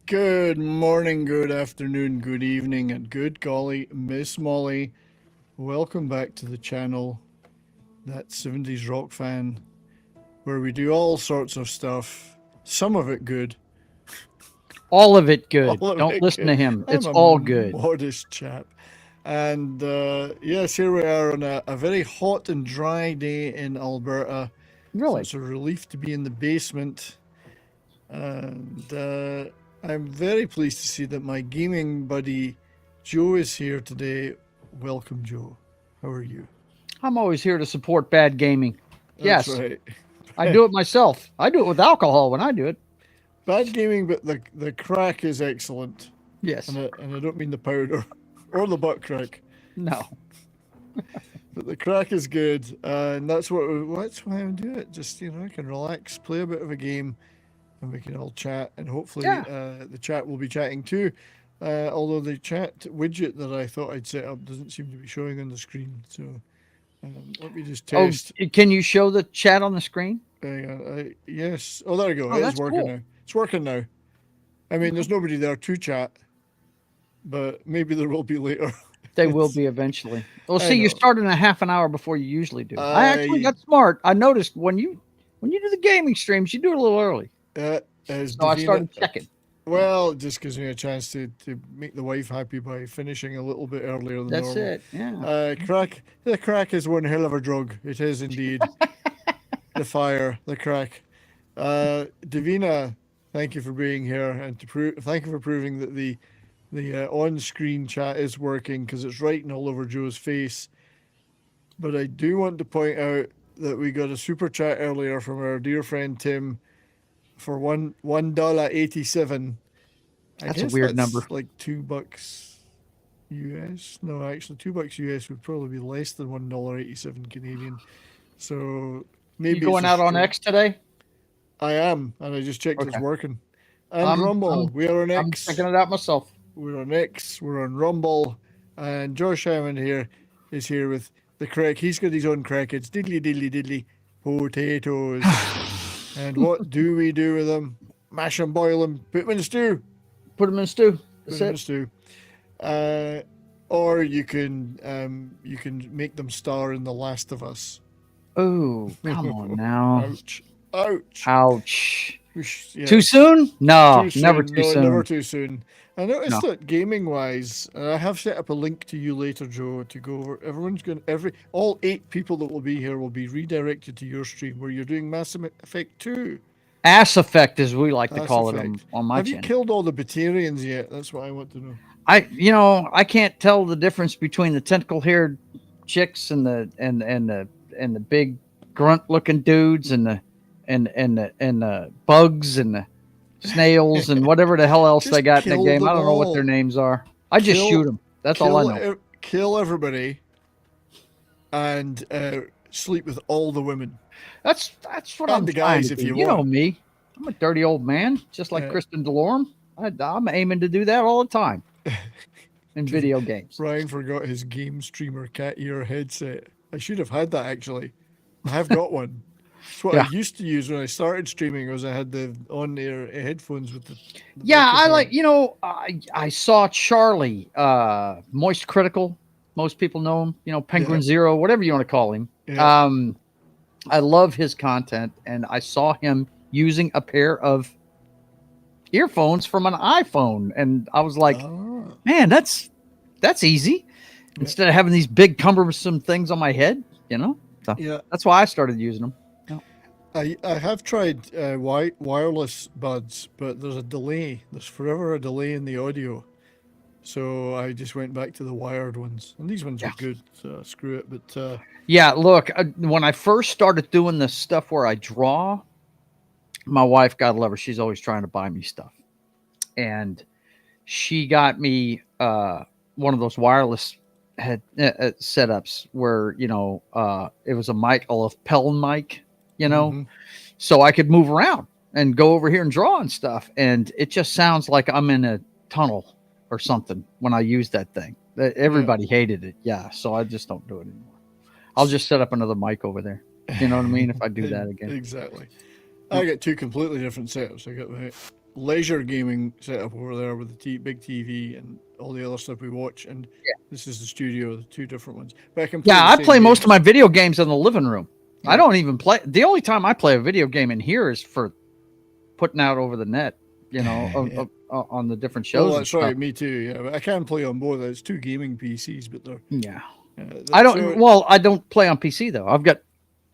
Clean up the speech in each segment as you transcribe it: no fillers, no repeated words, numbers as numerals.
Good morning, good afternoon, good evening, and good golly, Miss Molly. Welcome back to the channel, that 70s rock fan, where we do all sorts of stuff. Some of it good, All of it good. all of Don't it listen good. to him. I'm It's a all good. modest chap. And yes, here we are on a very hot and dry day in Alberta. So Really. it's a relief to be in the basement. And I'm very pleased to see that my gaming buddy Joe is here today. Welcome, Joe. How are you? I'm always here to support bad gaming. That's Yes, right. I do it myself. I do it with alcohol when I do it. Bad gaming, but the crack is excellent. Yes. And I don't mean the powder or the butt crack, No. but the crack is good. And that's that's why I do it. Just, I can relax, play a bit of a game, and we can all chat. And hopefully Yeah. the chat will be chatting too. Although the chat widget that I thought I'd set up doesn't seem to be showing on the screen. So let me just Oh, test. can you show the chat on the screen? Hang on, yes. Oh, there you go. Oh, It is that's working cool. now. It's working now. I mean, there's nobody there to chat, but maybe there will be later. They will It's, be eventually. Well, I see, you know. started a half an hour before you usually do. I actually I got smart. I noticed when you do the gaming streams, you do it a little early. as So I Davina. started checking. Yeah, Well, it just gives me a chance to make the wife happy by finishing a little bit earlier than that's normal. it. Yeah. The crack is one hell of a drug. It is indeed. The fire, the crack. Davina, thank you for being here and thank you for proving that the on-screen chat is working because it's writing all over Joe's face. But I do want to point out that we got a super chat earlier from our dear friend Tim for $1.87. I That's a guess weird number. that's like $2 US. No, actually, $2 US would probably be less than $1.87 Canadian. So You maybe it's going a out on straight. X today? I am, and I just checked it's Okay. working. And I'm Rumble, I'm we are on I'm checking X. it out myself. We're on X. We're on Rumble, and Josh Hammond here is here with the crack. He's got his own crack. It's diddly diddly diddly potatoes. And what do we do with them? Mash them, boil them, put them in stew. Put them in stew. Put That's them in it. stew. Uh, or you can make them star in The Last of Us. Oh, come on now. Ouch! Ouch! Ouch. Too Yes, soon? No, too never soon. too No, never soon. too soon. I noticed No. that gaming wise, and I have set up a link to you later, Joe, to go over. Everyone's going. All 8 people that will be here will be redirected to your stream where you're doing Mass Effect 2. Ass effect, as we like to Mass call it on, Effect. on my Have you channel. killed all the Batarians yet? That's what I want to know. I can't tell the difference between the tentacle haired chicks and the big grunt looking dudes and the bugs and the snails and whatever the hell else they Just got in the kill game. I them don't know what their all. names are. I just shoot Kill, them. That's all I know. kill everybody, and sleep with all the women That's what and I'm the trying guys to if do. you You know want. me. I'm a dirty old man, just like Uh, Kristen DeLorme. I'm aiming to do that all the time in video games. Ryan forgot his game streamer cat ear headset. I should have had that actually. I have got one. It's what I Yeah. used to use when I started streaming. Was I had the on-ear headphones with the Yeah, I microphone. like, I saw Charlie, Moist Critical. Most people know him, Yeah, Penguin Zero, whatever you want to call him. yeah. I love his content, and I saw him using a pair of earphones from an iPhone, and I was like, Ah, man, that's easy. yeah, Instead of having these big cumbersome things on my head, so yeah. that's why I started using them. Yeah. I have tried wireless buds, but there's a delay. There's forever a delay in the audio. So I just went back to the wired ones, and these ones are Yeah. good. So screw it. But Yeah, look, when I first started doing this stuff where I draw, my wife, God love her, she's always trying to buy me stuff. And she got me one of those wireless head setups where, it was a mic, a lapel mic, you know, hmm so I could move around and go over here and draw and stuff. And it just sounds like I'm in a tunnel or something when I use that thing. yeah, Everybody hated it. Yeah. So I just don't do it anymore. I'll just set up another mic over there. You know what I mean? If I do that again. exactly. No. I get 2 completely different setups. I got the leisure gaming setup over there with the big TV and all the other stuff we watch, and this is the studio, the two different ones. But I can play I play most of my video games in the living room. Yeah. I don't even play. The only time I play a video game in here is for putting out over the net, you know, on the different shows. Oh, that's right. Me too. Yeah, but I can play on both. It's two gaming PCs, but they're I don't. Well, I don't play on PC though. I've got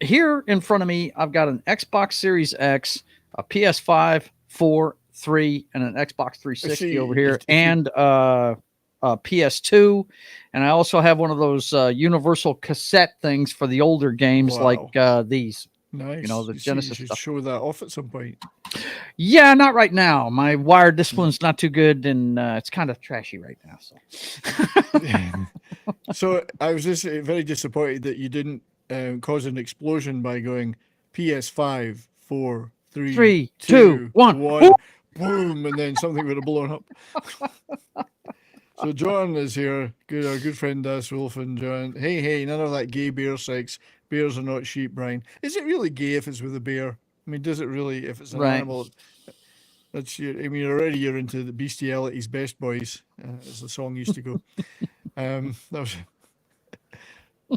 here in front of me. I've got an Xbox Series X, a PS5, 4, 3, and an Xbox 360 over here, and a PS2, and I also have one of those universal cassette things for the older games like these. Nice. You know, the Genesis you stuff. Show that off at some point. Yeah, not right now. My wire discipline's not too good, and it's kind of trashy right now. So, so I was just very disappointed that you didn't cause an explosion by going PS5, 4, 3, 2, 1, boom, and then something would have blown up. So John is here, our good friend Das Wolf and John. Hey, none of that gay bear sex. Bears are not sheep, Brian. Is it really gay if it's with a bear? I mean, does it really, if it's an animal? That's I mean, already you're into the bestiality's best boys, as the song used to go. That was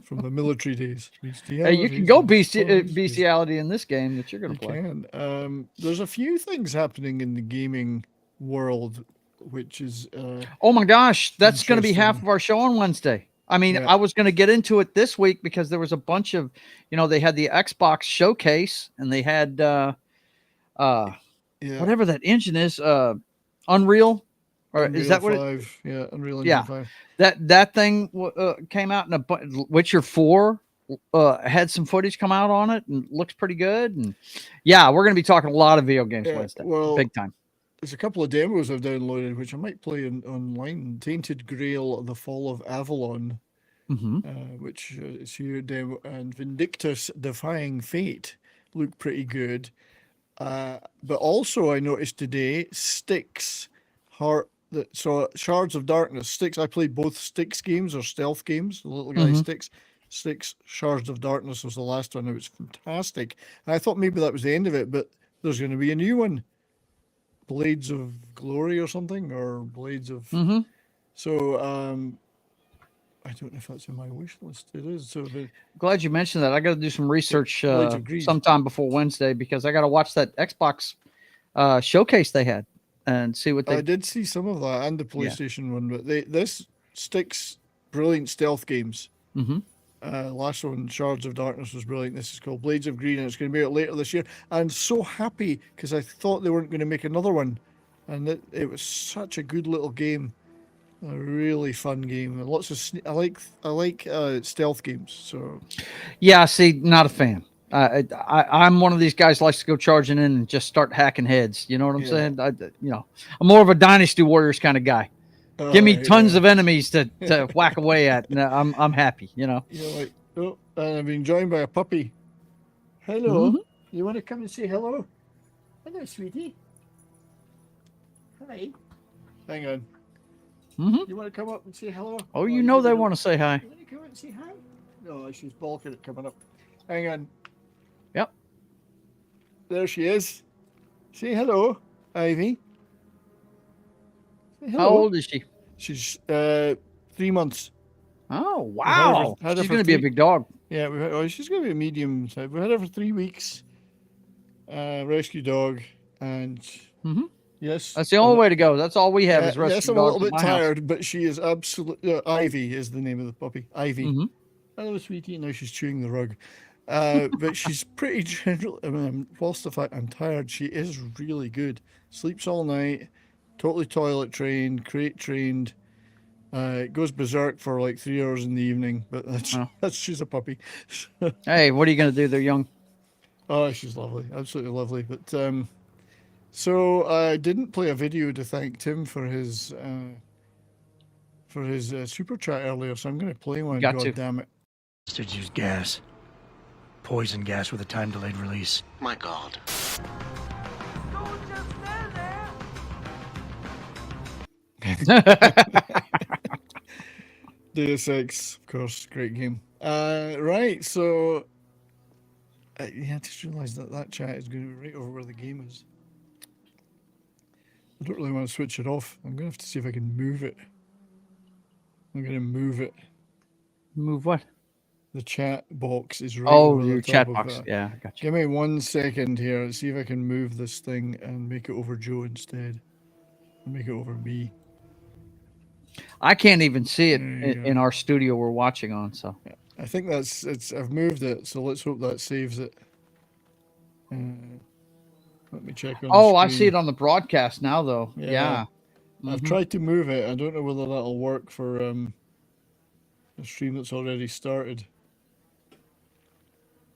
from the military days. Hey, you can go bestiality in this game that you're going to play. Can. There's a few things happening in the gaming world, which is oh my gosh, that's going to be half of our show on Wednesday. I mean, I was going to get into it this week because there was a bunch of, you know, they had the Xbox showcase and they had whatever that engine is, Unreal, or Unreal is that 5. what? Unreal Engine 5. That thing came out in a Witcher 4 had some footage come out on it and looks pretty good. And we're going to be talking a lot of video games Wednesday, big time. There's a couple of demos I've downloaded, which I might play online. Tainted Grail, The Fall of Avalon, which is here demo, and Vindictus, Defying Fate, look pretty good. But also I noticed today, Styx, Shards of Darkness. Styx, I played both Styx games or stealth games. The little guy Styx, Shards of Darkness was the last one. It was fantastic. And I thought maybe that was the end of it, but there's going to be a new one. Blades of Glory or something, or Blades of so I don't know if that's in my wish list. It is. So glad you mentioned that. I got to do some research sometime before Wednesday because I got to watch that Xbox showcase they had and see what they. I did see some of that and the PlayStation one, but this Styx brilliant stealth games. Last one, Shards of Darkness, was brilliant. This is called Blades of Green, and it's going to be out later this year. I'm so happy because I thought they weren't going to make another one, and it was such a good little game, a really fun game. And lots of I like stealth games. So see, not a fan. I'm one of these guys who likes to go charging in and just start hacking heads. You know what I'm saying? I'm more of a Dynasty Warriors kind of guy. Give me tons of enemies to whack away at. And I'm happy, you know. You're like, and I've been joined by a puppy. Hello. You want to come and say hello? Hello, sweetie. Hi. Hang on. You want to come up and say hello? Oh, you know they want to say hi. You want to come up and say hi? No, she's balking at coming up. Hang on. Yep. There she is. Say hello, Ivy. Hello. How old is she? She's 3 months. Oh, wow. She's going to be a big dog. Yeah, she's going to be a medium size. We had her for 3 weeks. Rescue dog. And yes. That's the only way to go. That's all we have is rescue dogs. Yes, I'm a little bit tired, but she is absolutely... Ivy is the name of the puppy. Ivy. Hello, sweetie. Now she's chewing the rug. But she's pretty gentle. I mean, whilst the fact I'm tired, she is really good. Sleeps all night. Totally toilet trained, crate trained. Goes berserk for like 3 hours in the evening, but that's she's a puppy. Hey, what are you going to do? They're young. Oh, she's lovely, absolutely lovely. But so I didn't play a video to thank Tim for his super chat earlier, so I'm going to play one. God damn it! Use gas, poison gas with a time delayed release. My God. Deus Ex, of course, great game. Right, so I just realised that chat is going to be right over where the game is. I don't really want to switch it off. I'm going to have to see if I can move it. I'm going to move it. Move what? The chat box is right Oh, over the your top chat of box. that. Yeah, I got you. Give me 1 second here. See if I can move this thing and make it over Joe instead. Make it over me. I can't even see it There you go. in our studio we're watching on. So I think it's. I've moved it, so let's hope that saves it. Let me check on. oh, the I see screen. it on the broadcast now, though. Yeah. I've Mhm. tried to move it. I don't know whether that'll work for a stream that's already started.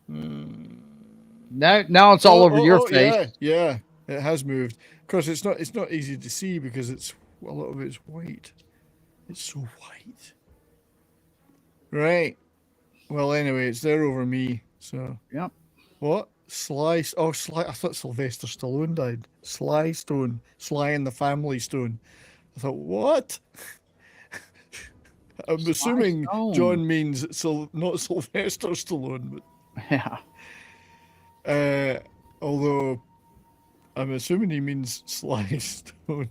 Now it's all over your face. Yeah, it has moved. Of course, it's not easy to see because it's a lot of it's white. It's so white. Right. Well, anyway, it's there over me. So Yep. what? Sly? Oh, Sly. I thought Sylvester Stallone died. Sly Stone. Sly and the Family Stone. I thought, what? I'm Sly assuming Stone. John means not Sylvester Stallone, Yeah. but although I'm assuming he means Sly Stone,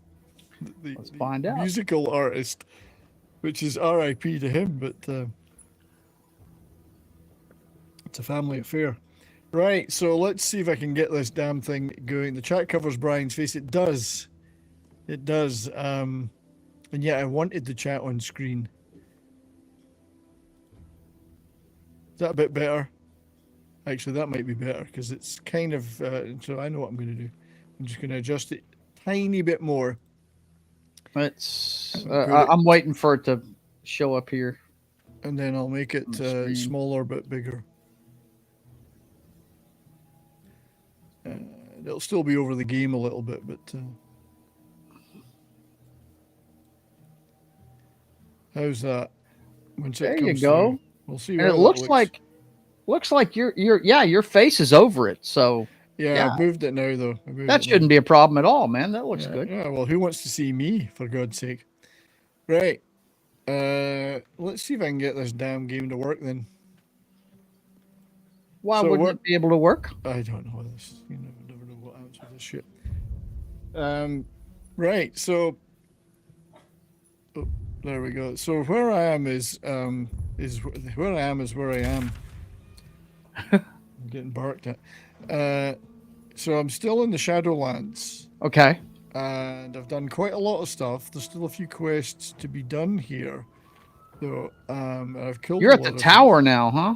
Let's find out. musical artist, which is R.I.P. to him, but it's a family affair. Right, so let's see if I can get this damn thing going. The chat covers Brian's face. It does. It does. And yet I wanted the chat on screen. Is that a bit better? Actually, that might be better because it's kind of... so I know what I'm going to do. I'm just going to adjust it a tiny bit more. It's. I'm waiting for it to show up here. And then I'll make it smaller but bigger. It'll still be over the game a little bit, but how's that? Once There it you comes go. through, we'll see. And How it that looks like your face is over it. So yeah, I've moved it now though. that shouldn't be a problem at all, man. That looks good. Yeah, well, who wants to see me, for God's sake? Right. Let's see if I can get this damn game to work then. Why wouldn't it be able to work? I don't know this. You never know what happens with this shit. Right. So, there we go. So where I am is where I am is where I am. I'm getting barked at. So I'm still in the Shadowlands. Okay. And I've done quite a lot of stuff. There's still a few quests to be done here. So I've killed. You're at the tower now, huh?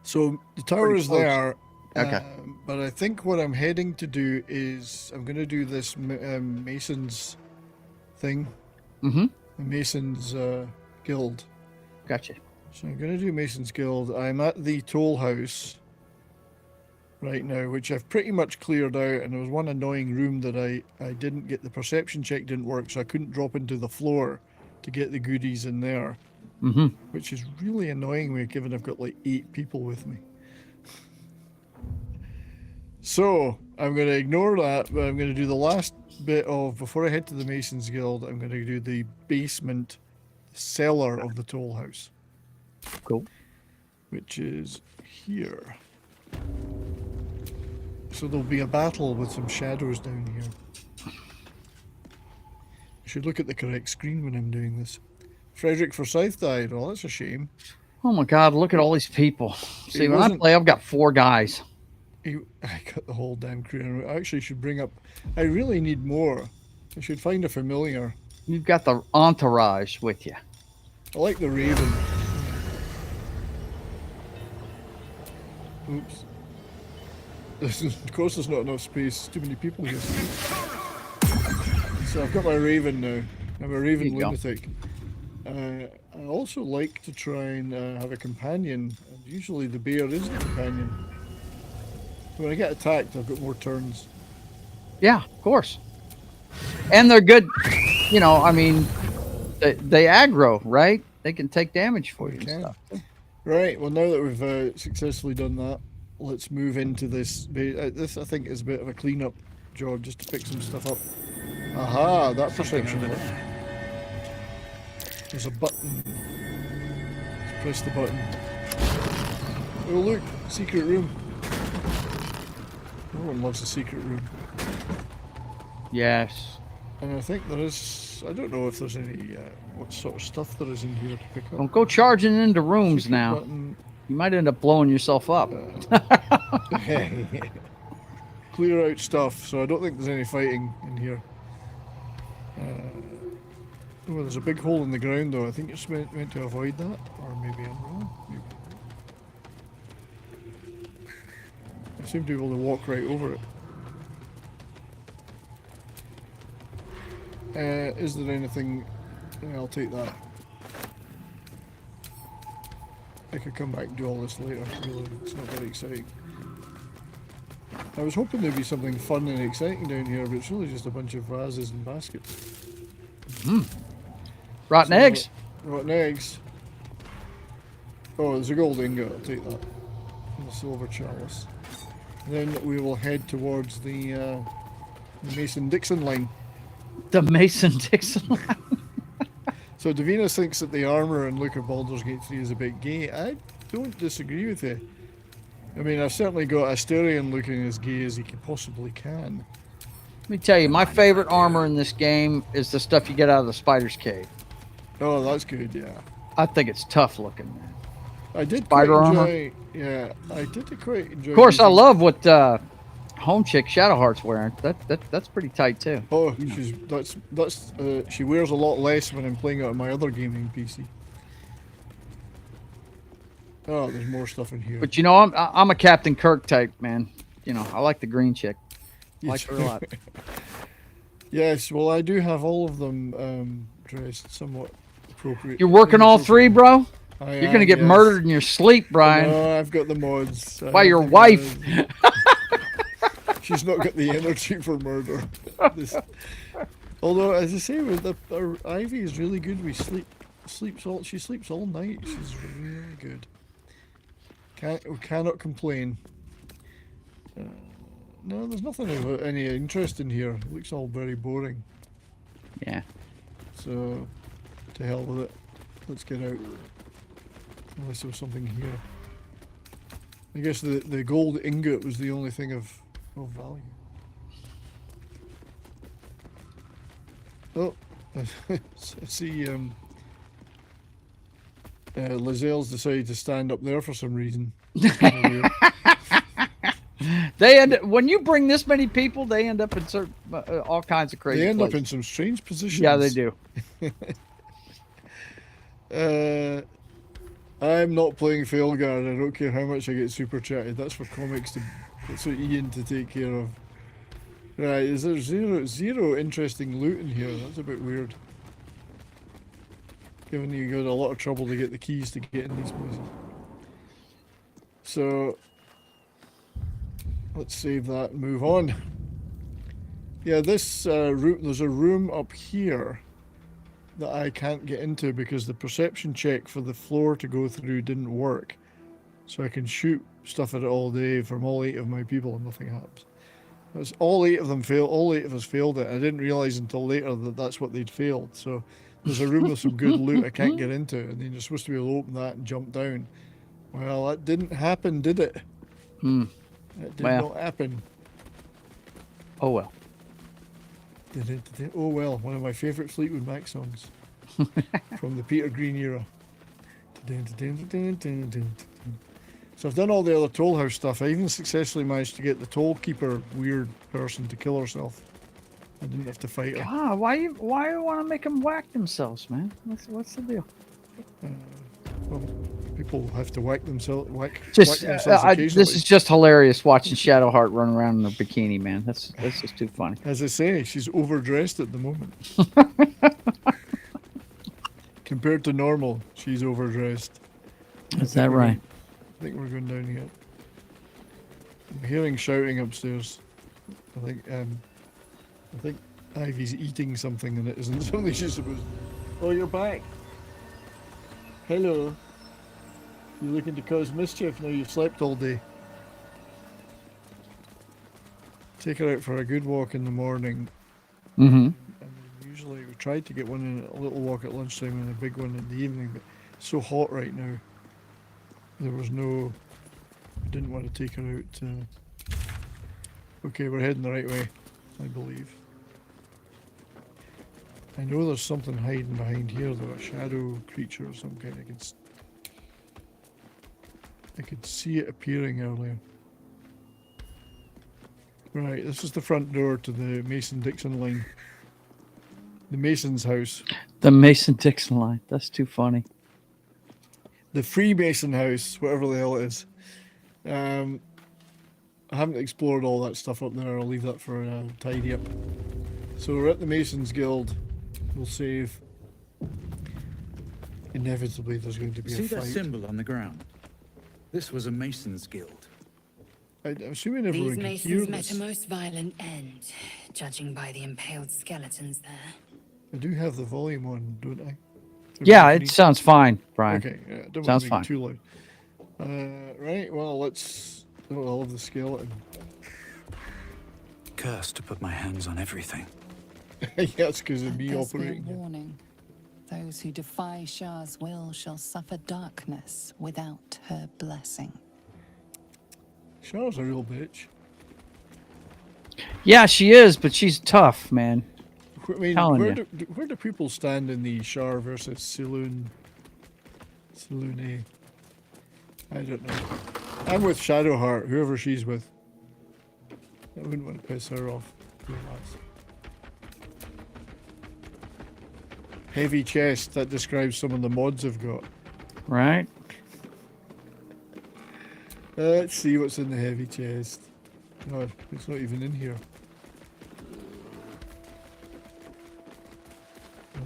So the tower is there. Okay. But I think what I'm heading to do is I'm going to do this Mason's thing. Mm-hmm. The Mason's Guild. Gotcha. So I'm going to do Mason's Guild. I'm at the toll house right now, which I've pretty much cleared out. And there was one annoying room that I didn't get. The perception check didn't work, so I couldn't drop into the floor to get the goodies in there. Mm-hmm. Which is really annoying me, given I've got like 8 people with me. So I'm going to ignore that, but I'm going to do the last bit of, before I head to the Masons Guild, I'm going to do the basement cellar of the toll house. Cool. Which is here. So there'll be a battle with some shadows down here. I should look at the correct screen when I'm doing this. Frederick Forsyth died. Well, that's a shame. Oh my God! Look at all these people. See, when I play, I've got 4 guys. I got the whole damn crew. I actually should bring up. I really need more. I should find a familiar. You've got the entourage with you. I like the Raven. Oops. Of course, there's not enough space. Too many people here. So I've got my Raven now. I'm a Raven lunatic. I also like to try and have a companion. And usually the bear is the companion. When I get attacked, I've got more turns. Yeah, of course. And they're good. You know, I mean, they aggro, right? They can take damage for you and stuff. Right. Well, now that we've successfully done that, let's move into this. This, I think, is a bit of a cleanup job, just to pick some stuff up. Aha, that perception worked. There's a button. Let's press the button. Oh look, secret room. Everyone loves a secret room. Yes. And I think there is. I don't know if there's any what sort of stuff there is in here to pick up. Don't go charging into rooms Secret now. button. You might end up blowing yourself up. Clear out stuff. So I don't think there's any fighting in here. Oh, there's a big hole in the ground though. I think it's meant to avoid that, or maybe I'm wrong. Maybe I'm wrong. I seem to be able to walk right over it. Is there anything? I'll take that. I could come back and do all this later. Really, it's not very exciting. I was hoping there'd be something fun and exciting down here, but it's really just a bunch of vases and baskets. Rotten eggs. Rotten eggs. Oh, there's a gold ingot. I'll take that. And a silver chalice. Then we will head towards the Mason-Dixon line. The Mason-Dixon line. So Davina thinks that the armor and look of Baldur's Gate 3 is a bit gay. I don't disagree with you. I mean, I've certainly got Asterion looking as gay as he possibly can. Let me tell you, my favorite armor in this game is the stuff you get out of the spider's cave. Oh, that's good, yeah. I think it's tough looking, man. I did Spider quite armor? enjoy, yeah, I did quite enjoy. Of course, I using- love what Home Chick Shadowheart's wearing. That's pretty tight too. Oh, she wears a lot less when I'm playing it on my other gaming PC. Oh, there's more stuff in here. But you know, I'm a Captain Kirk type, man. You know, I like the green chick. I like her a lot. Yes, well, I do have all of them dressed somewhat appropriate. You're working all three, bro? You're gonna get murdered in your sleep, Brian. No, I've got the mods. By your wife. She's not got the energy for murder. Although, as I say, with our Ivy is really good. She sleeps all night. She's really good. We cannot complain. No, there's nothing of any interest in here. It looks all very boring. Yeah. So, to hell with it. Let's get out. Unless there was something here. I guess the gold ingot was the only thing of value. Oh, I see. Lazelle's decided to stand up there for some reason. When you bring this many people, they end up in all kinds of crazy. They end up places. in some strange positions. Yeah, they do. I'm not playing Failguard. I don't care how much I get super chatted. That's for comics that's for Ian to take care of. Right, is there zero interesting loot in here? That's a bit weird. Given you got a lot of trouble to get the keys to get in these places. So let's save that and move on. Yeah, this room, there's a room up here that I can't get into because the perception check for the floor to go through didn't work. So I can shoot stuff at it all day from all 8 of my people and nothing happens. That's all 8 of them failed. All 8 of us failed it. I didn't realize until later that that's what they'd failed. So there's a room with some good loot I can't get into, and then you're supposed to be able to open that and jump down. Well, that didn't happen, did it? It did not happen. Oh well. Oh well, one of my favourite Fleetwood Mac songs from the Peter Green era. So I've done all the other Toll House stuff. I even successfully managed to get the Toll Keeper weird person to kill herself. I didn't have to fight her. God, why you want to make them whack themselves, man? What's the deal? Well, people have to whack themselves. Just whack themselves occasionally. this is just hilarious watching Shadowheart run around in a bikini, man. That's just too funny. As I say, she's overdressed at the moment. Compared to normal, she's overdressed. Is that right? I think we're going down here. I'm hearing shouting upstairs. I think Ivy's eating something and it isn't something she's supposed to. Oh, you're back. Hello. You're looking to cause mischief now you've slept all day. Take her out for a good walk in the morning. Mm-hmm. And usually we tried to get one in a little walk at lunchtime and a big one in the evening, but it's so hot right now. There was no... I didn't want to take her out. Okay, we're heading the right way, I believe. I know there's something hiding behind here, though, a shadow creature or some kind. I could see it appearing earlier. Right, this is the front door to the Mason-Dixon line. The Mason's house. The Mason-Dixon line. That's too funny. The Freemason house, whatever the hell it is. I haven't explored all that stuff up there. I'll leave that for a tidy up. So we're at the Masons Guild. We'll save. Inevitably, there's going to be See a fight. that symbol on the ground? This was a Mason's Guild. I'm assuming everyone These can hear masons met this. a most violent end, judging by the impaled skeletons there. I do have the volume on, don't I? Yeah, it sounds fine, Brian. Okay, yeah, don't Sounds want to make fine. it too loud. Right, well, let's. Oh, I love the skeleton. Cursed to put my hands on everything. Yes, because of Let me this be a operating. it. warning. Those who defy Shah's will shall suffer darkness without her blessing. Char's a real bitch. Yeah, she is, but she's tough, man. I mean, Telling where you. where do people stand in the Char versus Saloon? Saloon I don't know. I'm with Shadowheart, whoever she's with. I wouldn't want to piss her off. Too much. Heavy chest, that describes some of the mods I've got. Right? Let's see what's in the heavy chest. No, it's not even in here.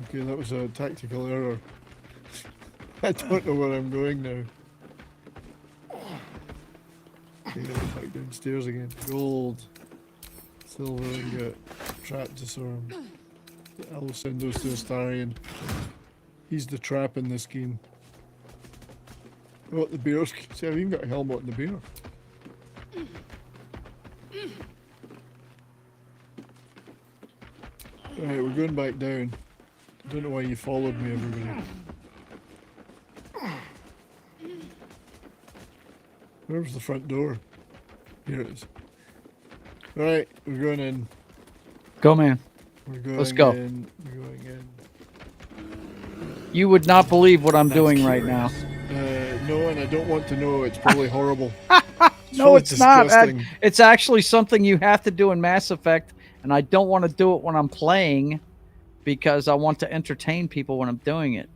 Okay, that was a tactical error. I don't know where I'm going now. Okay, back downstairs again. Gold, silver ingot, trap disarm. I will send those to Astarion. He's the trap in this game. Oh, the bears. See, I've even got a helmet on the bear. Right, we're going back down. I don't know why you followed me, everybody. Where's the front door? Here it is. Right, we're going in. Go, man. We're going Let's go. in. We're going in. You would not believe what I'm doing right now. No, and I don't want to know. It's probably horrible. No, really it's not. disgusting. It's actually something you have to do in Mass Effect, and I don't want to do it when I'm playing because I want to entertain people when I'm doing it.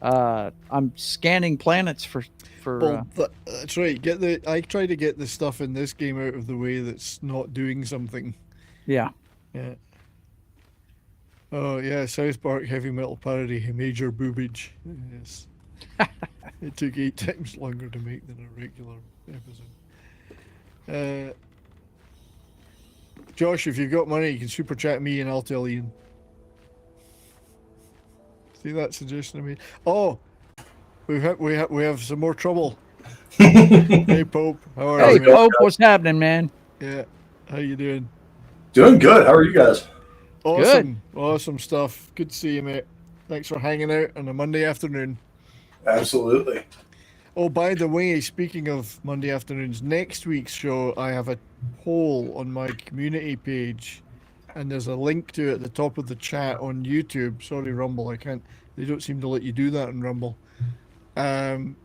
I'm scanning planets for. Well, that's right. I try to get the stuff in this game out of the way that's not doing something. Yeah. Yeah. Oh yeah, South Park heavy metal parody, major boobage. Yes. It took 8 times longer to make than a regular episode. Josh, if you've got money, you can super chat me and I'll tell Ian. See that suggestion I made? Oh, we have some more trouble. Hey Pope, how are Hey, you? Pope, what's happening, man? Yeah, how you doing? Doing good. How are you guys? Awesome, awesome stuff. Good to see you, mate. Thanks for hanging out on a Monday afternoon. Absolutely. Oh, by the way, speaking of Monday afternoons, next week's show, I have a poll on my community page, and there's a link to it at the top of the chat on YouTube. Sorry, Rumble, I can't. They don't seem to let you do that on Rumble. To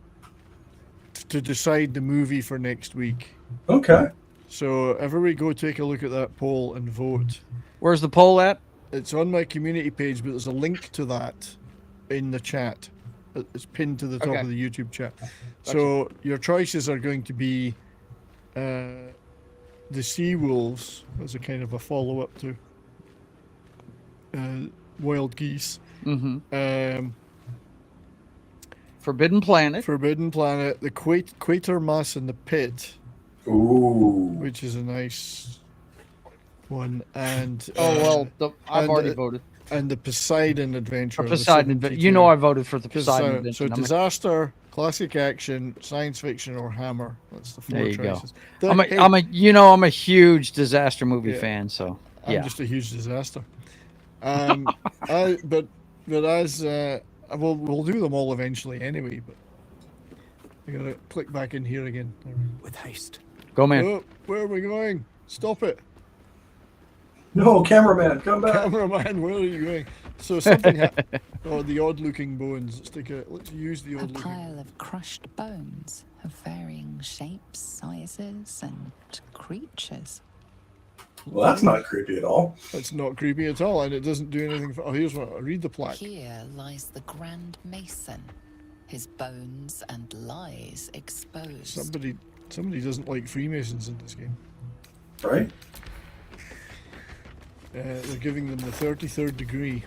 decide the movie for next week. Okay. So everybody go take a look at that poll and vote. Where's the poll at? It's on my community page, but there's a link to that in the chat. It's pinned to the top Okay. of the YouTube chat. So your choices are going to be the Sea Wolves as a kind of a follow-up to Wild Geese. Mm-hmm. Forbidden Planet. Forbidden Planet, the Quatermass and the Pit, Ooh. which is a nice one, and I've already voted. and the Poseidon Adventure. Or the Poseidon Adventure. 72. You know I voted for the 'Cause, Poseidon so Adventure. disaster, classic action, science fiction, or Hammer. That's the 4 There you go. choices. I'm Hey, I'm a huge disaster movie Yeah. fan, so I'm yeah. just a huge disaster. But as we'll do them all eventually anyway. But I gotta click back in here again. With haste. Go, man. Oh, where are we going? Stop it, No, cameraman, come back. cameraman! Where are you going? So something. Oh, the odd-looking bones. Let's use the A odd-looking. pile of crushed bones of varying shapes, sizes, and creatures. Well, that's not creepy at all. That's not creepy at all, and it doesn't do anything. Oh, here's what. Read the plaque. Here lies the Grand Mason, his bones and lies exposed. Somebody doesn't like Freemasons in this game. Right? They're giving them the 33rd degree.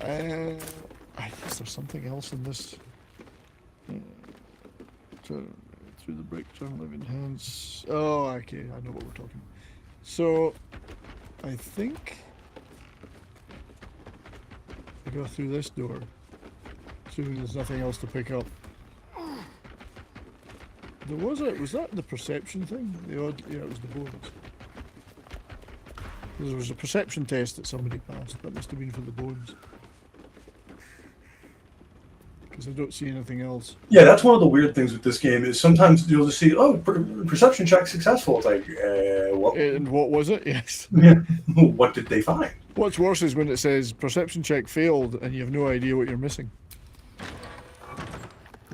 I guess there's something else in this. Through the break, turn living hands. Oh, okay, I know what we're talking. So, I think I go through this door. Assuming there's nothing else to pick up. Was that the perception thing? Yeah, it was the bones. There was a perception test that somebody passed. That must have been for the bones. Because I don't see anything else. Yeah, that's one of the weird things with this game is sometimes you'll just see, oh, perception check successful. It's like, what? And what was it? Yes. What did they find? What's worse is when it says perception check failed and you have no idea what you're missing.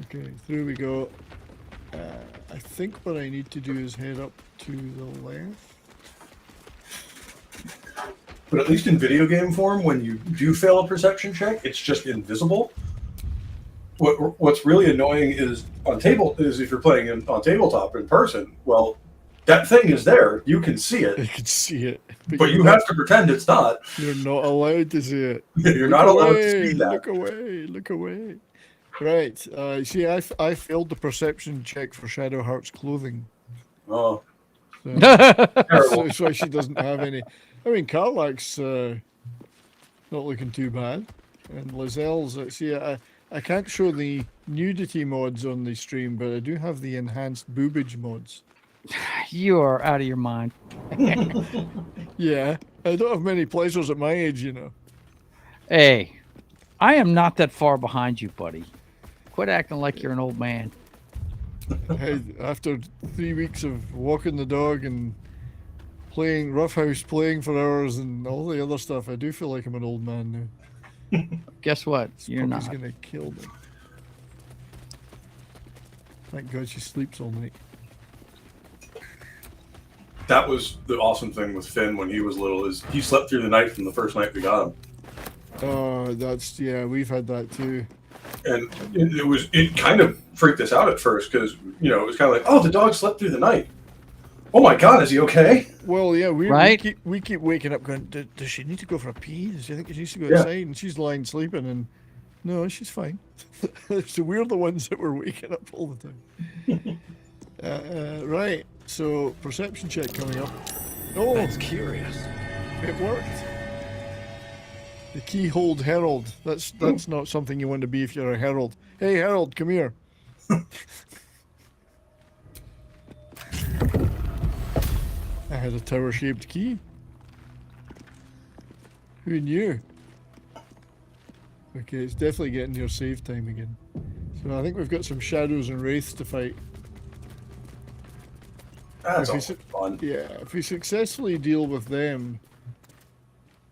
Okay, through we go. I think what I need to do is head up to the left. But at least in video game form, when you do fail a perception check, it's just invisible. What's really annoying is if you're playing on tabletop in person. Well, that thing is there. You can see You it, can see it. but you have to pretend it's not. You're not allowed to see it. You're Look not allowed to away, see that. Look away, look away. Right, see, I failed the perception check for Shadow Heart's clothing. Oh, So, terrible. so she doesn't have any. I mean, Karlak's not looking too bad. And Lazelle's, I can't show the nudity mods on the stream, but I do have the enhanced boobage mods. You are out of your mind. Yeah, I don't have many pleasures at my age, you know. Hey, I am not that far behind you, buddy. Quit acting like you're an old man. Hey, after 3 weeks of walking the dog and playing Roughhouse, playing for hours and all the other stuff, I do feel like I'm an old man now. Guess what? You're Puppy's not. gonna kill me. Thank God she sleeps all night. That was the awesome thing with Finn when he was little is he slept through the night from the first night we got him. Oh, yeah, we've had that too. And it kind of freaked us out at first because, it was kind of like, oh, the dog slept through the night. Oh my God, is he okay? Well, yeah, Right? we keep waking up going, does she need to go for a pee? Does she think she needs to go Yeah. outside? And she's lying sleeping and no, she's fine. So we're the ones that were waking up all the time. Right, so perception check coming up. Oh, That's curious. it worked. The Keyhold Herald. That's not something you want to be if you're a herald. Hey, Herald, come here. I had a tower-shaped key. Who knew? Okay, it's definitely getting near save time again. So I think we've got some shadows and wraiths to fight. That's Okay, all so- fun. Yeah, if we successfully deal with them,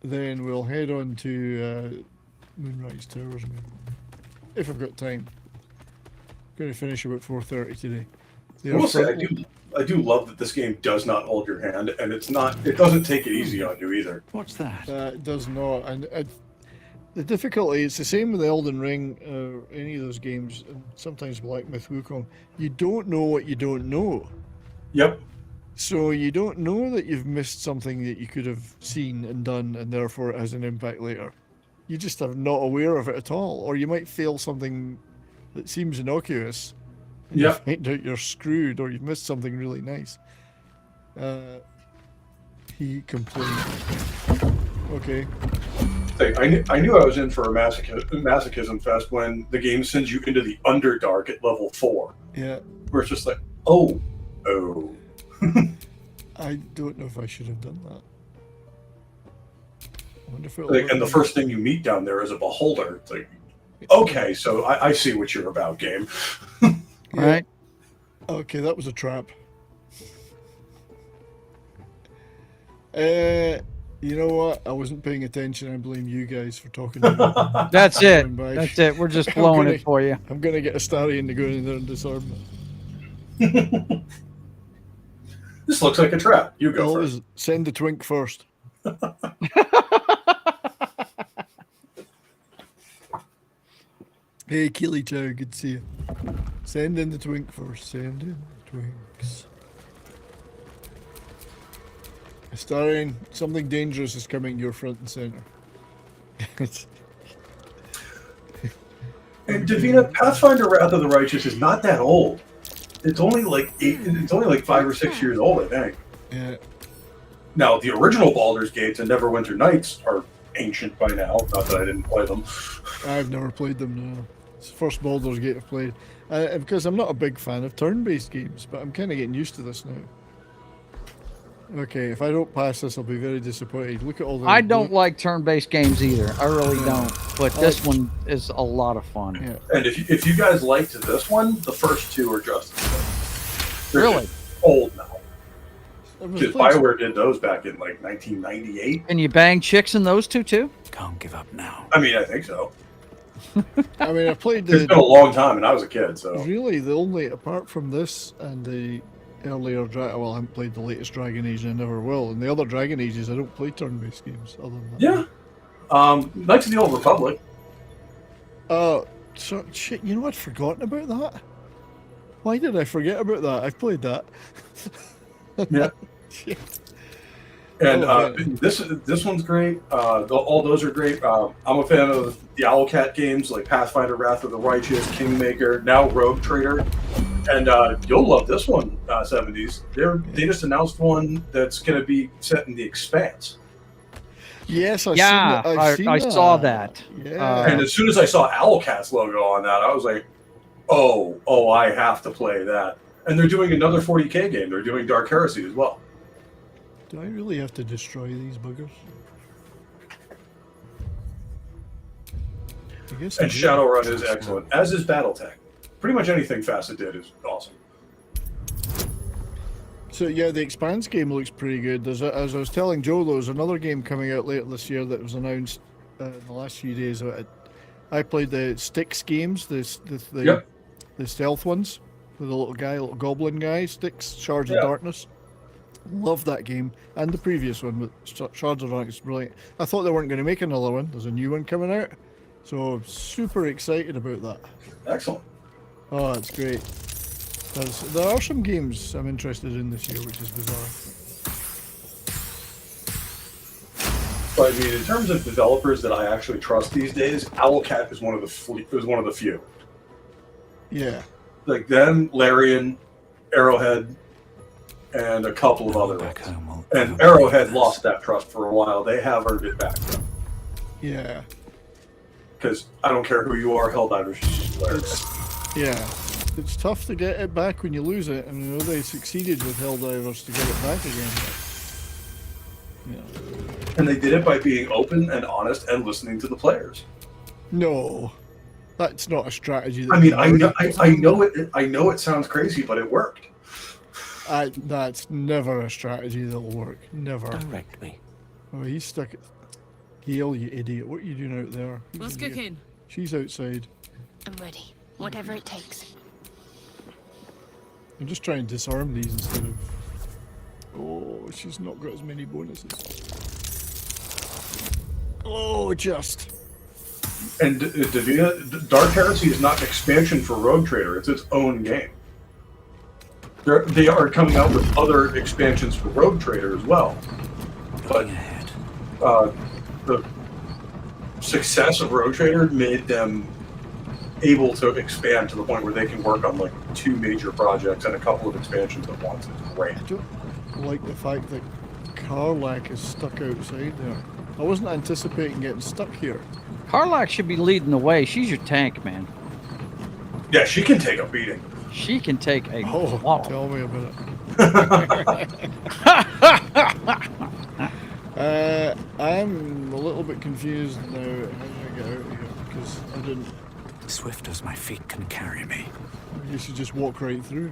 then we'll head on to Moonrise Towers, maybe. If I've got time. Going to finish about 4:30 today. I will say, I do love that this game does not hold your hand, and it doesn't take it easy on you either. What's that? It does not, and the difficulty, it's the same with Elden Ring, any of those games, and sometimes Black Myth Wukong. You don't know what you don't know. Yep. So you don't know that you've missed something that you could have seen and done, and therefore it has an impact later. You just are not aware of it at all, or you might fail something that seems innocuous. And you Yep. find out you're screwed, or you've missed something really nice. He complained. Okay. I knew I was in for a masochism fest when the game sends you into the Underdark at level 4, Yeah. where it's just like, oh. I don't know if I should have done that. I wonder if it'll Like, let and the me- first thing you meet down there is a beholder. It's like, okay, so I see what you're about, game. Yeah. Right? Okay, that was a trap. You know what? I wasn't paying attention. I blame you guys for talking to me. That's it. Going by. That's it. We're just I'm blowing gonna- it for you. I'm gonna get a Starion to go in there and disarm it. This looks like a trap. You go first. Always send the twink first. Hey, Keely Chow, good to see you. Send in the twink first. Send in the twinks. Starion, something dangerous is coming your front and center. It's- And Davina, Pathfinder Wrath of the Righteous is not that old. It's only like 5 or 6 years old, I think. yeah. Now, the original Baldur's Gates and Neverwinter Nights are ancient by now. Not that I didn't play them. I've never played them now. It's the first Baldur's Gate I've played. Because I'm not a big fan of turn-based games, but I'm kind of getting used to this now. Okay, if I don't pass this, I'll be very disappointed. Look at all the... I don't like turn-based games either. I really don't. But this one is a lot of fun. Yeah. And if you guys liked this one, the first two are just as good. They're Really? just old now. I was Because playing- BioWare did those back in like 1998. And you bang chicks in those two too? Can't give up now. I mean, I think so. I mean, I played It's been a the... long time, and I was a kid, so. Really, the only... Apart from this and the earlier... Well, I haven't played the latest Dragon Age and I never will. And the other Dragon Ages, I don't play turn-based games other than that. Yeah. Knights of the Old Republic. So, shit, you know, I'd forgotten about that. Why did I forget about that? I've played that. Yeah. Shit. And Oh, okay. this one's great. All those are great. I'm a fan of the Owlcat games like Pathfinder, Wrath of the Righteous, Kingmaker, now Rogue Trader, and you'll love this one. 70s. They just announced one that's going to be set in the Expanse. Yes, I've Yeah, seen that. I've seen I saw that. Yeah. And as soon as I saw Owlcat's logo on that, I was like, oh, I have to play that. And they're doing another 40K game. They're doing Dark Heresy as well. Do I really have to destroy these buggers? I guess I And do. Shadowrun is excellent, as is BattleTech. Pretty much anything Facet did is awesome. So yeah, the Expanse game looks pretty good. As I was telling Joe, there's another game coming out later this year that was announced in the last few days. I played the Styx games, Yep. the stealth ones, with the little goblin guy, Styx, Shards Yeah. of Darkness. Love that game, and the previous one with Shards of Darkness, brilliant. I thought they weren't going to make another one. There's a new one coming out, so I'm super excited about that. Excellent. Oh, that's great. There are some games I'm interested in this year, which is bizarre. But I mean, in terms of developers that I actually trust these days, Owlcat is one of the few. Yeah. Like them, Larian, Arrowhead, and a couple of other Back ones. home will And never be Arrowhead this. lost that trust for a while. They have earned it back. Yeah. Because I don't care who you are, Helldivers is just hilarious. Yeah. It's tough to get it back when you lose it, and you know they succeeded with Helldivers to get it back again. Yeah. And they did it by being open and honest and listening to the players. No, that's not a strategy. That I mean, can work. I know it sounds crazy, but it worked. That's never a strategy that'll work. Never. Direct me. Oh, he's stuck at... Gail, you idiot. What are you doing out there? Who's What's in here? cooking? She's outside. I'm ready. Whatever it takes. I'm just trying to disarm these instead of... Oh, she's not got as many bonuses. Oh, just... And Davina, Dark Heresy is not an expansion for Rogue Trader. It's its own game. They are coming out with other expansions for Rogue Trader as well. But Looking ahead. the success of Rogue Trader made them able to expand to the point where they can work on like 2 major projects and a couple of expansions at once. It's great. I don't like the fact that Karlak is stuck outside there. I wasn't anticipating getting stuck here. Karlak should be leading the way. She's your tank, man. Yeah, she can take a beating. She can take a Oh, wallop. tell me about it. I'm a little bit confused now. How do I get out of here? Because I didn't... Swift as my feet can carry me. You should just walk right through.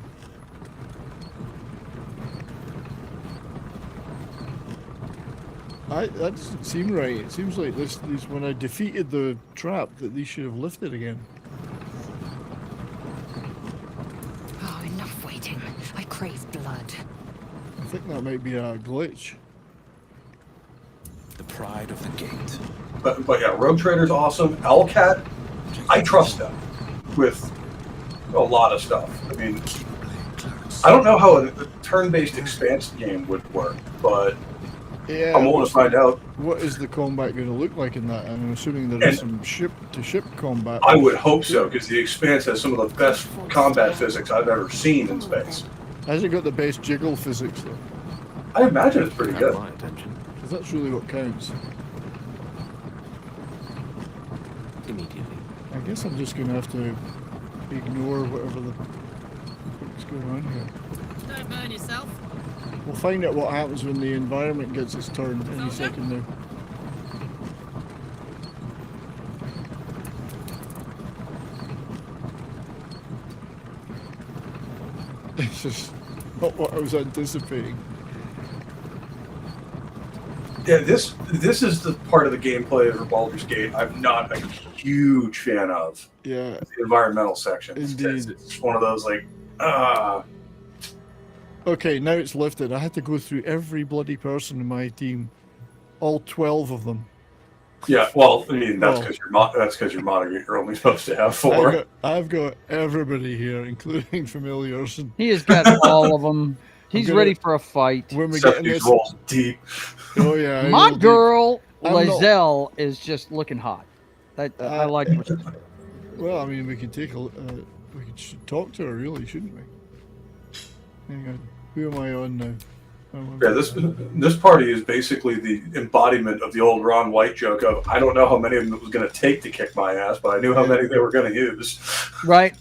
That doesn't seem right. It seems like these when I defeated the trap that these should have lifted again. Oh, enough waiting. I crave blood. I think that might be a glitch. The pride of the gate. But yeah, Rogue Trader's awesome. Owlcat, I trust them with a lot of stuff. I mean, I don't know how a turn-based Expanse game would work, but Yeah. I'm willing to find out. What is the combat going to look like in that? I'm assuming there is some ship-to-ship combat. I would hope so, because the Expanse has some of the best combat physics I've ever seen in space. Has it got the best jiggle physics though? I imagine it's pretty good. My attention. Because that's really what counts. Immediately. I guess I'm just going to have to ignore whatever the fuck's going on here. Don't burn yourself. We'll find out what happens when the environment gets its turn any second now. It's just not what I was anticipating. Yeah, this is the part of the gameplay of Baldur's Gate I'm not a huge fan of. Yeah, The environmental sections. Indeed. It's one of those like, okay, now it's lifted. I had to go through every bloody person in my team. All 12 of them. yeah. Well, I mean that's Well. because you're modding. You're only supposed to have 4. I've got everybody here, including familiars. And He has got all of them. He's gonna- ready for a fight. when we get in Except these this, rolls deep. oh yeah, I My will do- girl, I'm not- Lizelle, is just looking hot. I like what she's doing. Well, I mean, we could take a. Should talk to her, really, shouldn't we? Hang on. Who am I on now? Yeah, this party is basically the embodiment of the old Ron White joke of I don't know how many of them it was going to take to kick my ass, but I knew how many they were going to use. Right?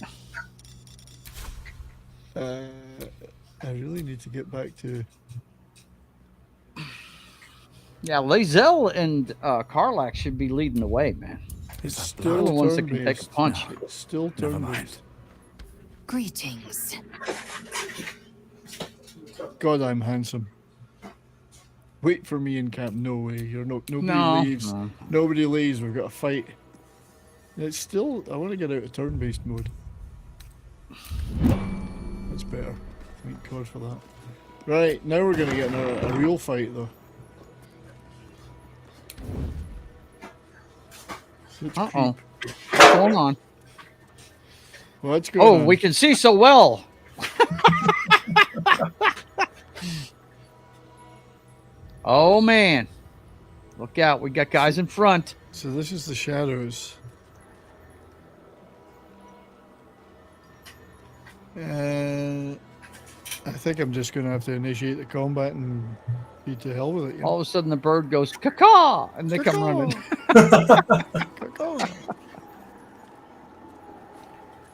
I really need to get back to. Yeah, Lizelle and Karlak should be leading the way, man. It's They're still the ones that can take a turn-based. punch. It's still Never turn mind. based. Greetings. God, I'm handsome. Wait for me in camp. No way. Nobody No, leaves. no. Nobody leaves. We've got a fight. It's still. I want to get out of turn-based mode. That's better. Thank God for that. Right, now we're going to get in a real fight, though. Let's Uh-oh. creep. What's going on? What's going Oh, on? we can see so well. Oh, man. Look out. We got guys in front. So this is the shadows. I think I'm just going to have to initiate the combat and be to hell with it. You know? All of a sudden, the bird goes, caw, and they come running. Caw.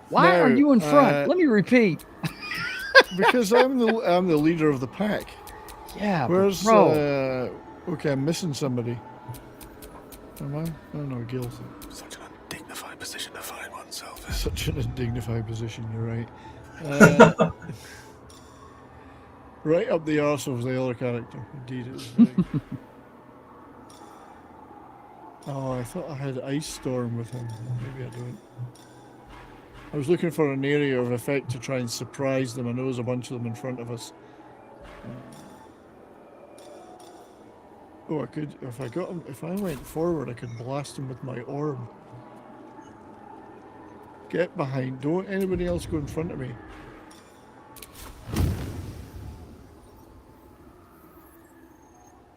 Why are Now, you in front? Let me repeat. Because I'm the leader of the pack. Yeah, Where's bro. okay, I'm missing somebody. Am I? Oh no, Gil. Such an undignified position to find oneself in. Such an undignified position. You're right. Right up the arse of the other character. Indeed, it was. Very... Oh, I thought I had Ice Storm with him. Maybe I don't. I was looking for an area of effect to try and surprise them. I know there's a bunch of them in front of us. Oh, I could, if I got him, if I went forward, I could blast him with my orb. Get behind, don't anybody else go in front of me.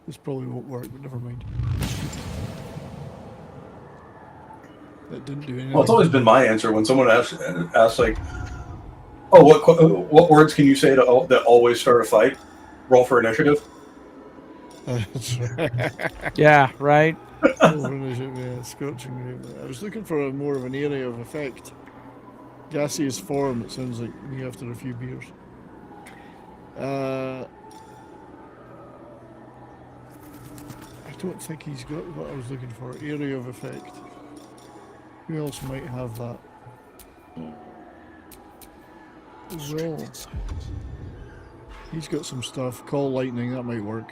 This probably won't work, but never mind. That didn't do anything. Well, it's always been my answer when someone asks like, "Oh, what words can you say that always start a fight?" Roll for initiative. That's right. Yeah, right. Yeah, scorching. I was looking for more of an area of effect. Gaseous form, it sounds like me after a few beers. I don't think he's got what I was looking for. Area of effect. Who else might have that? Well, he's got some stuff. Call lightning, that might work.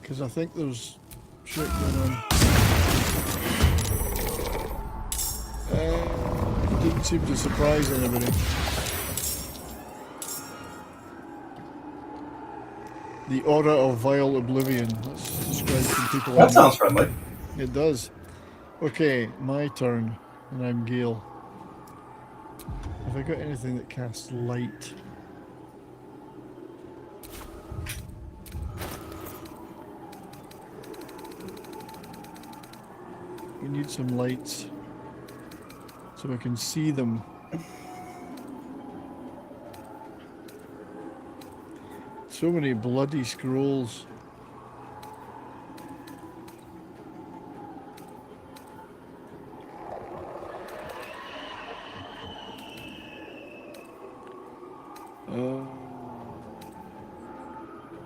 because I think there's shit going on. Didn't seem to surprise anybody. The aura of vile oblivion. That's described some people. That sounds friendly. It does. Okay, my turn, and I'm Gale. Have I got anything that casts light? We need some lights so I can see them. So many bloody scrolls.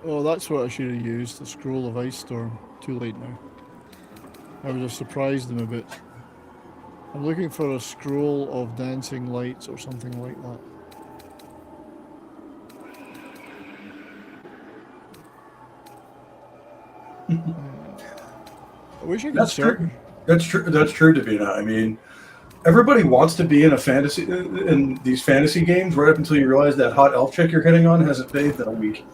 Oh, that's what I should have used, the scroll of ice storm. Too late now. I would have surprised them a bit. I'm looking for a scroll of dancing lights or something like that. I wish I could search. That's true. That's true, Davina. I mean, everybody wants to be in a fantasy in these fantasy games right up until you realize that hot elf chick you're hitting on hasn't bathed in a week.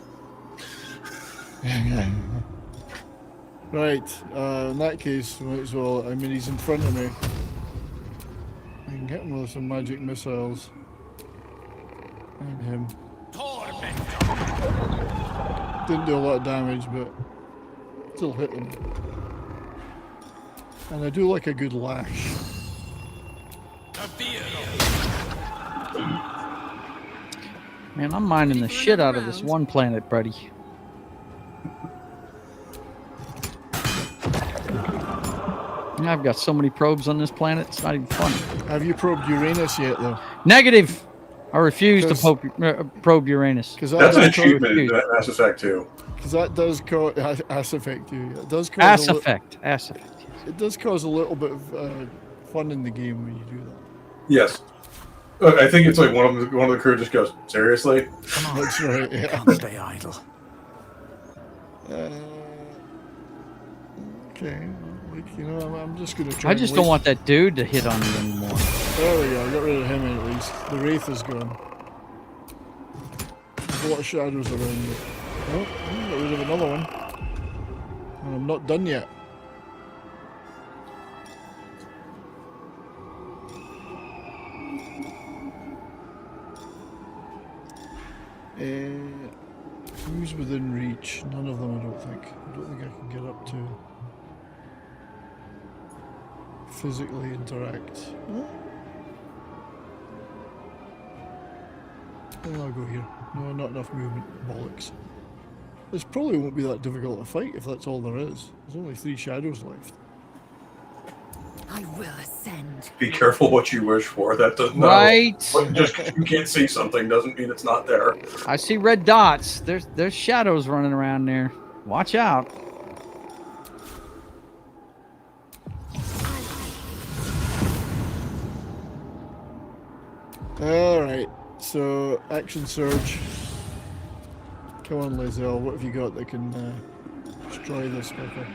Right. In that case, might as well. I mean, he's in front of me. I can hit him with some magic missiles. And him. Didn't do a lot of damage, but still hit him. And I do like a good lash. Man, I'm mining the shit out of this one planet, buddy. I've got so many probes on this planet, it's not even funny. Have you probed Uranus yet, though? Negative! I refuse to probe Uranus. That's an achievement in Mass Effect 2. Because that does cause Ass Effect 2. It does cause Ass Effect. Ass Effect. Yes. It does cause a little bit of fun in the game when you do that. Yes. I think it's like one of the crew just goes, seriously? Come on. That's right, yeah. Can't stay idle. Okay. Like, you know, I'm just going to try. I just don't want that dude to hit on me anymore. There we go. I got rid of him at least. The Wraith is gone. There's a lot of shadows around me. Oh, I got rid of another one. And I'm not done yet. Who's within reach? None of them, I don't think. I don't think I can get up to physically interact. Huh? Oh, I'll go here. No, not enough movement. Bollocks. This probably won't be that difficult to fight if that's all there is. There's only 3 shadows left. I will ascend. Be careful what you wish for. That doesn't Right. Just 'cause you can't see something doesn't mean it's not there. I see red dots. There's shadows running around there. Watch out. Alright, so action surge. Come on, Lizelle, what have you got that can destroy this fucker?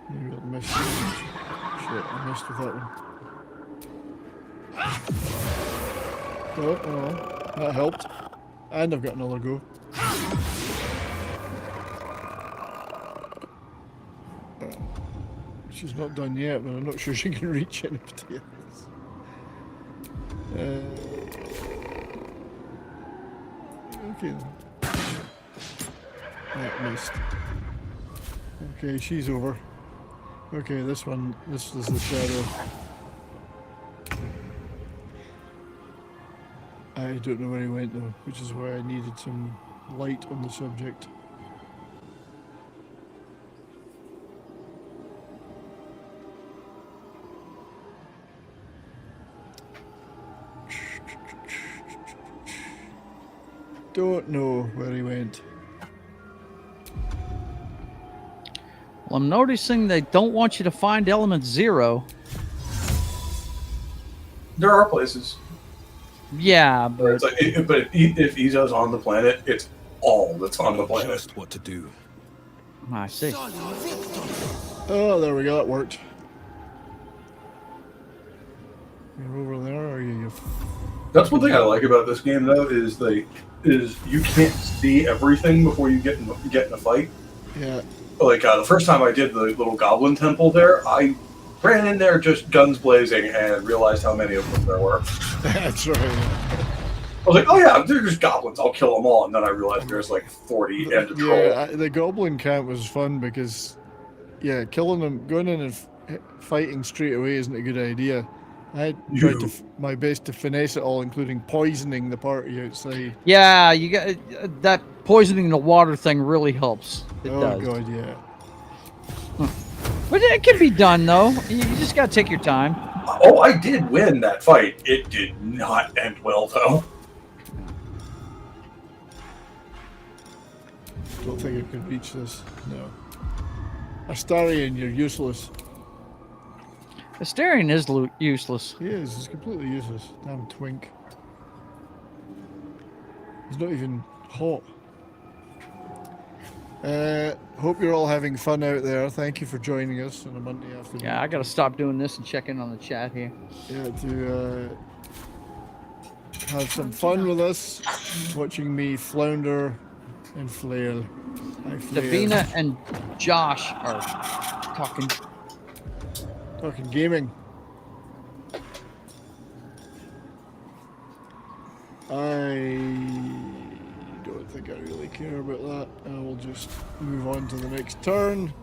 Maybe I'll miss. Shit, I missed with that one. Oh, that helped. And I've got another go. She's not done yet, but I'm not sure she can reach anybody else. Okay then. That missed. Okay, she's over. Okay, this one, this is the shadow. I don't know where he went though, which is why I needed some light on the subject. Don't know where he went. Well, I'm noticing they don't want you to find element 0. There are places. Yeah, Where but it's like, if Izo's on the planet, it's all that's on the planet. Just what to do. I see. Oh, there we go. That worked. You're over there, or you? That's one thing I like about this game, though, is you can't see everything before you get in a fight. Yeah. Like the first time I did the little goblin temple there, I ran in there just guns blazing and realized how many of them there were. That's right. I was like, oh yeah, they're just goblins. I'll kill them all. And then I realized there's like 40 and a troll. Yeah, the goblin camp was fun because, yeah, killing them, going in and fighting straight away isn't a good idea. I tried my best to finesse it all, including poisoning the party outside. Yeah, you got that poisoning the water thing really helps. It does. Oh god, yeah. But it can be done though. You just gotta take your time. Oh, I did win that fight. It did not end well though. Don't think I can reach this. No. Astarion, you're useless. Astarion is useless. He is. He's completely useless. Damn twink. He's not even hot. Hope you're all having fun out there. Thank you for joining us on a Monday afternoon. Yeah, I gotta stop doing this and check in on the chat here. Yeah, to have some fun with us, watching me flounder and flail. I flail. Davina and Josh are talking gaming. I don't think I really care about that. I will just move on to the next turn.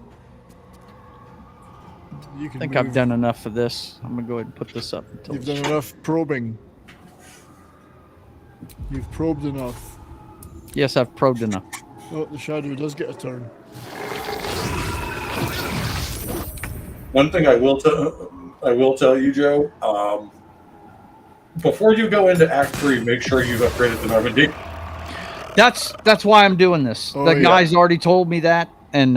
You can I think move. I've done enough for this. I'm gonna go ahead and put this up until You've done enough probing. You've probed enough. Yes, I've probed enough. Oh, the shadow does get a turn. One thing I will tell you, Joe. Before you go into Act 3, make sure you've upgraded the Normandy. That's why I'm doing this. Oh, The yeah. guys already told me that, and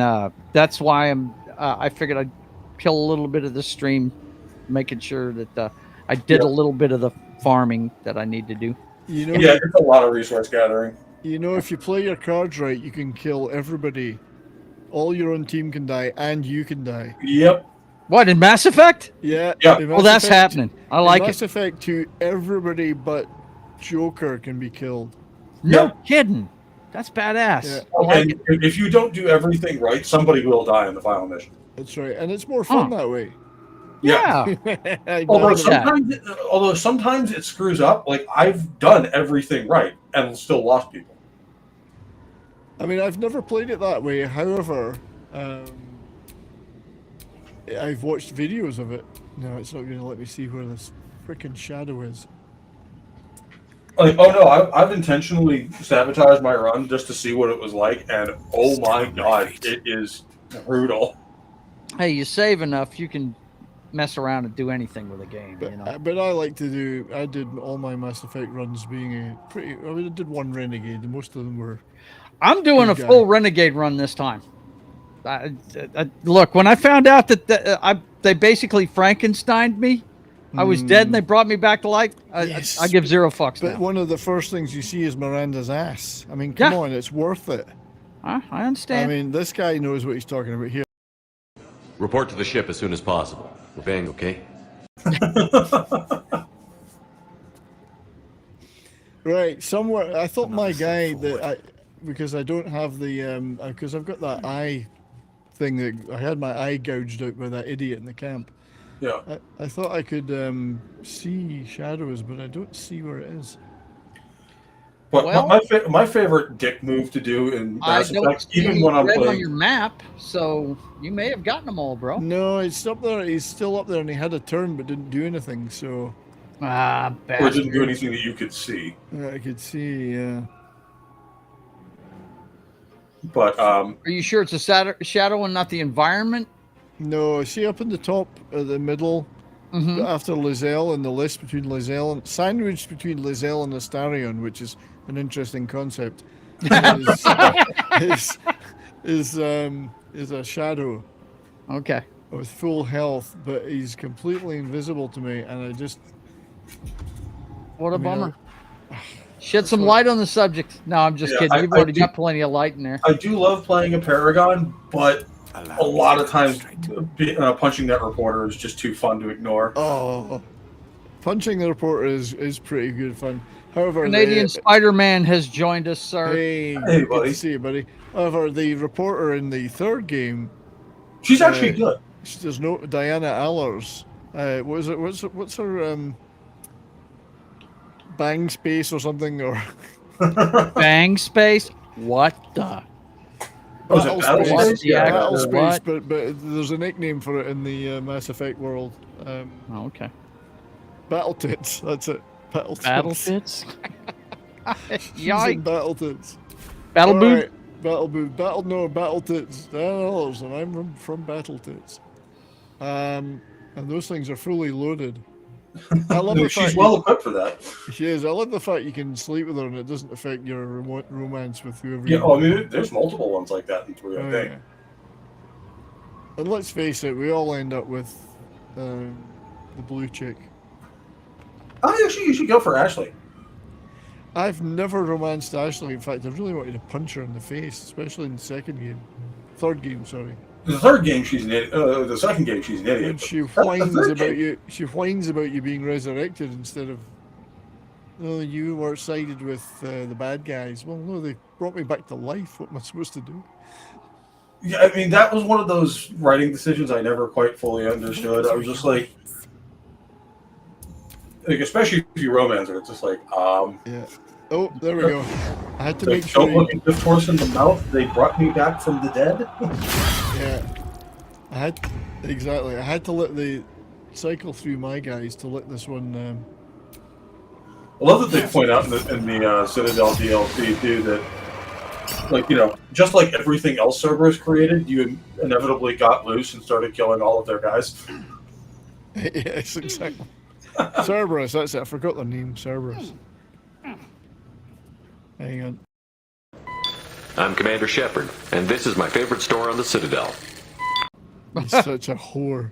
that's why I figured I'd kill a little bit of the stream, making sure that I did a little bit of the farming that I need to do. You know, Yeah, it's a lot of resource gathering. you know, if you play your cards right, you can kill everybody. All your own team can die, and you can die. Yep. What, in Mass Effect? Yeah. Yeah. in Well, Mass that's Effect- happening. I like in it. Mass Effect 2, everybody but Joker can be killed. No Yeah. kidding. That's badass. Yeah. I like And it. if you don't do everything right, somebody will die in the final mission. That's right, and it's more fun that way. Yeah. I Although know. sometimes it screws up. Like I've done everything right and still lost people. I mean, I've never played it that way. However, I've watched videos of it. No, it's not going to let me see where this freaking shadow is. Like, oh no, I've intentionally sabotaged my run just to see what it was like, and oh my god, it is brutal. Hey, you save enough, you can mess around and do anything with a game, But, you know. but I like to do. I did all my Mass Effect runs being a pretty. I mean, I did one Renegade, and most of them were. I'm doing a Good guy. full Renegade run this time. Look, when I found out that they basically Frankensteined me, I was dead and they brought me back to life, Yes. I give zero fucks But now. one of the first things you see is Miranda's ass. I mean, come Yeah. on, it's worth it. I I understand. mean, this guy knows what he's talking about here. Report to the ship as soon as possible. We're being okay? Right, somewhere. I thought my guy because I don't have the because I've got that eye thing that I had my eye gouged out by that idiot in the camp. Yeah. I thought I could see shadows, but I don't see where it is. But Well- my favorite dick move to do in I Mass don't Effect, see even any when I'm red on playing, your map, so you may have gotten them all, bro. No, it's up there. He's still up there, and he had a turn but didn't do anything. So Ah, or bastard. didn't do anything that you could see. I could see. But Are you sure it's a shadow and not the environment? No, see up in the top, the middle, Mm-hmm. after Lizelle, and the list between Lizelle and sandwiched between Lizelle and Astarion, which is an interesting concept, is a shadow Okay. with full health, but he's completely invisible to me, and I just What a I mean, bummer. Shed some light on the subject. No, I'm just kidding. You've already got plenty of light in there. I do love playing a Paragon, but a lot of times punching that reporter is just too fun to ignore. Oh, punching the reporter is pretty good fun. However, Canadian Spider-Man has joined us, sir. Hey, buddy. Good to see you, buddy. However, the reporter in the third game, she's actually good. There's no Diana Allers. What is it? What's her Bang Space or something or Bang Space? What the? Battle Space? Yeah, Battle Or Space. what? But there's a nickname for it in the Mass Effect world. Oh, okay. Battle Tits. That's it. Battle Tits. Battle Tits? She's in Battle Tits. Battle Boot? Right. Battle Boot. Battle Tits. Diana Allers, and I'm from Battle Tits. And those things are fully loaded. I love the fact she's well equipped for that. She is. I love the fact you can sleep with her and it doesn't affect your romance with whoever. Yeah, I mean, there's multiple ones like that in 3, I think. Yeah. And let's face it, we all end up with the blue chick. Oh, actually, you should go for Ashley. I've never romanced Ashley. In fact, I really wanted to punch her in the face, especially in the third game. Sorry. The third game, she's an idiot. The second game, she's an idiot. And she whines about you. She whines about you being resurrected instead of. Oh, you were sided with the bad guys. Well, no, they brought me back to life. What am I supposed to do? Yeah, I mean, that was one of those writing decisions I never quite fully understood. I was just like especially if you romance her, it's just like, Yeah. Oh, there we go. I had to make sure. Don't look a gift horse in the mouth. They brought me back from the dead. Yeah. I had to let the cycle through my guys to let this one. I love that they point out in the Citadel DLC too that, like, you know, just like everything else Cerberus created, you inevitably got loose and started killing all of their guys. Yes, exactly. Cerberus, that's it. I forgot their name. Cerberus. Hang on. I'm Commander Shepard, and this is my favorite store on the Citadel. He's such a whore.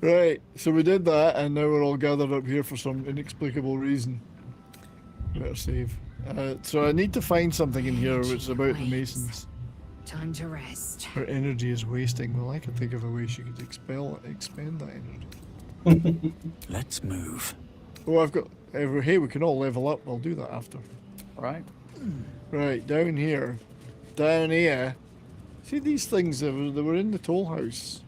Right, so we did that, and now we're all gathered up here for some inexplicable reason. Better save. So I need to find something in here which is about the Masons. Time to rest. Her energy is wasting. Well, I could think of a way she could expend that energy. Let's move. Oh, I've got... Hey, we can all level up. I'll do that after. Right. Right, down here. Down here. See these things that were in the toll house?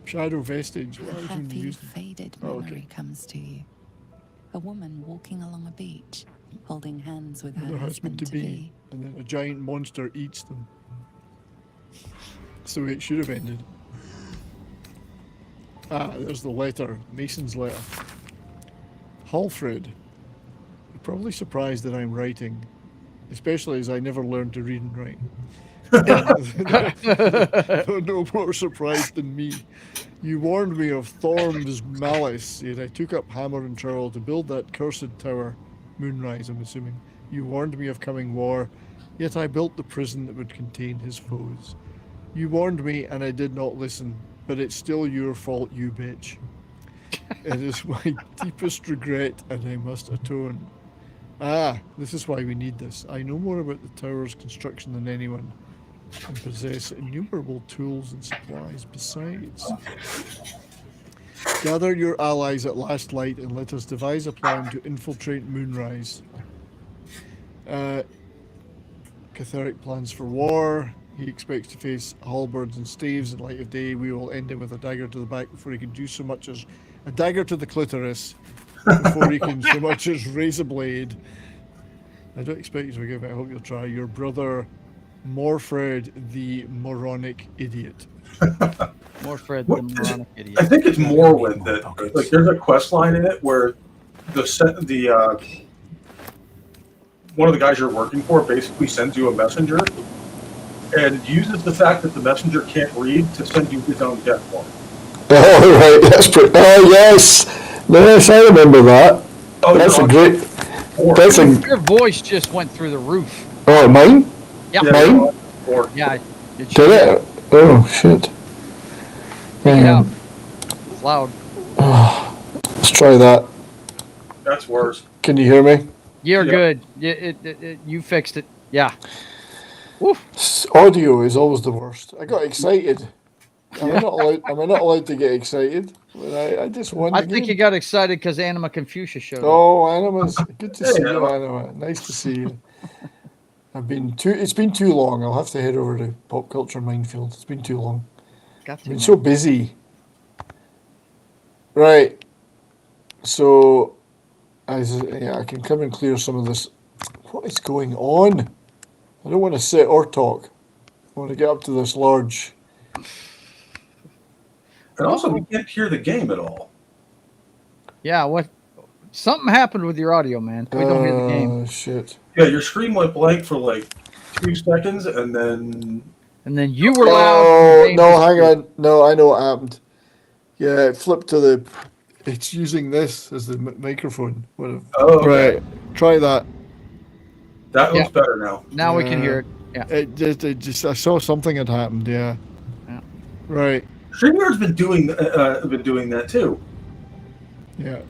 Shadow vestige. A happy, faded memory comes to you. A woman walking along a beach, holding hands with her husband-to-be. And then a giant monster eats them. That's the way it should have ended. Ah, there's the letter. Mason's letter. Halfred. You're probably surprised that I'm writing, especially as I never learned to read and write. No more surprised than me. You warned me of Thorm's malice, yet I took up hammer and trowel to build that cursed tower, Moonrise, I'm assuming. You warned me of coming war, yet I built the prison that would contain his foes. You warned me and I did not listen, but it's still your fault, you bitch. It is my deepest regret and I must atone. Ah, this is why we need this. I know more about the tower's construction than anyone, and possess innumerable tools and supplies besides. Gather your allies at last light and let us devise a plan to infiltrate Moonrise. Catheric plans for war. He expects to face halberds and staves in light of day. We will end him with a dagger to the back before he can do so much as a dagger to the clitoris, before he can so much as raise a blade. I don't expect you to give it. I hope you'll try. Your brother, Morfred, the moronic idiot. Morfred, the moronic idiot. I think it's Morrowind that, like, there's a quest line in it where the one of the guys you're working for basically sends you a messenger and uses the fact that the messenger can't read to send you his own death warrant. Oh, right, that's pretty... Oh, yes! Yes, I remember that. Oh, that's no, a great... That's a... Your voice just went through the roof. Oh, mine? Yeah. Mine? Yeah. Did it? Oh, shit. Yeah. It's loud. Let's try that. That's worse. Can you hear me? You're Yeah. good. You fixed it. Yeah. Woof. Audio is always the worst. I got excited. Am I not allowed to get excited? I just won I the think game. you got excited because Anima Confucius showed up. Oh, Anima's good to see you, Anima. Anima. Nice to see you. It's been too long. I'll have to head over to Pop Culture Minefield. It's been too long. Got I've to, been man. so busy. Right. So, I can come and clear some of this. What is going on? I don't want to sit or talk. I want to get up to this large. And also, we can't hear the game at all. Yeah, what? Something happened with your audio, man. We don't hear the game. Oh, shit. Yeah, your screen went blank for like 2 seconds, and then you were loud. Oh, and the game no, was hang good. on. No, I know what happened. Yeah, it flipped to the... It's using this as the microphone. Oh, okay. Right. Try that. That looks better now. Now we can hear it. Yeah. It just I saw something had happened. Yeah. Yeah. Right. StreamYard's been doing that too. Yeah. Look,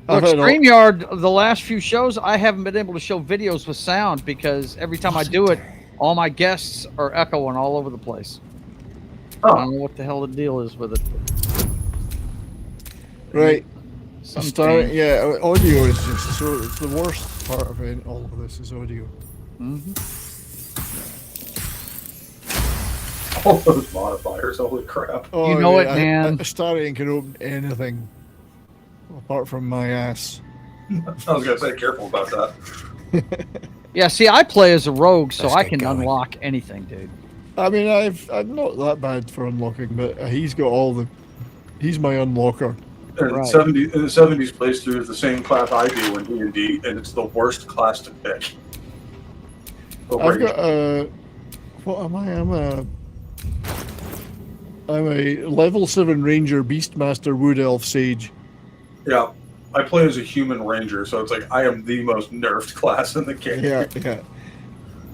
I've had all- StreamYard, the last few shows, I haven't been able to show videos with sound because every time I do it, all my guests are echoing all over the place. Oh. I don't know what the hell the deal is with it. Right. Some Start, change. yeah, audio is just so it's the worst part of all of this is audio. Mm-hmm. All those modifiers, holy crap. Oh, You know yeah, it, man. Starting can open anything apart from my ass. I was gonna say, careful about that. Yeah, see, I play as a rogue, so Let's I get can going. unlock anything, dude. I mean, I'm not that bad for unlocking, but he's got all the. He's my unlocker. And Right. 70s playthrough is the same class I do in D&D, and it's the worst class to pick. I've got what am I? I'm a level 7 ranger, beastmaster, wood elf, sage. Yeah, I play as a human ranger, so it's like I am the most nerfed class in the game. Yeah.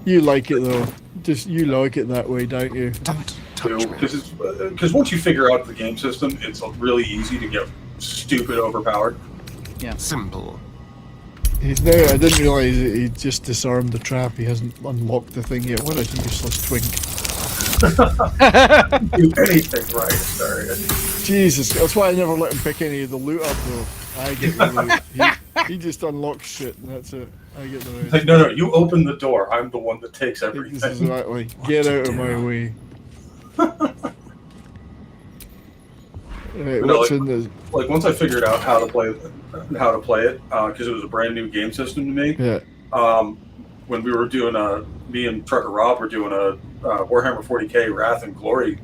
You like it though. Just you like it that way, don't you? Don't touch me. Because once you figure out the game system, it's really easy to get stupid overpowered. Simple. He's now. I didn't realise that he just disarmed the trap. He hasn't unlocked the thing yet. What a useless twink! Do anything right, sorry. Jesus, that's why I never let him pick any of the loot up though. I get the loot. He just unlocks shit, and that's it. I get the Like, rest. no, you open the door. I'm the one that takes This everything. is exactly. Get out of my way. Right, No, what's like- in the? Like once I figured out how to play it, because it was a brand new game system to me. Yeah. When we were doing me and Trucker Rob were doing a Warhammer 40k Wrath and Glory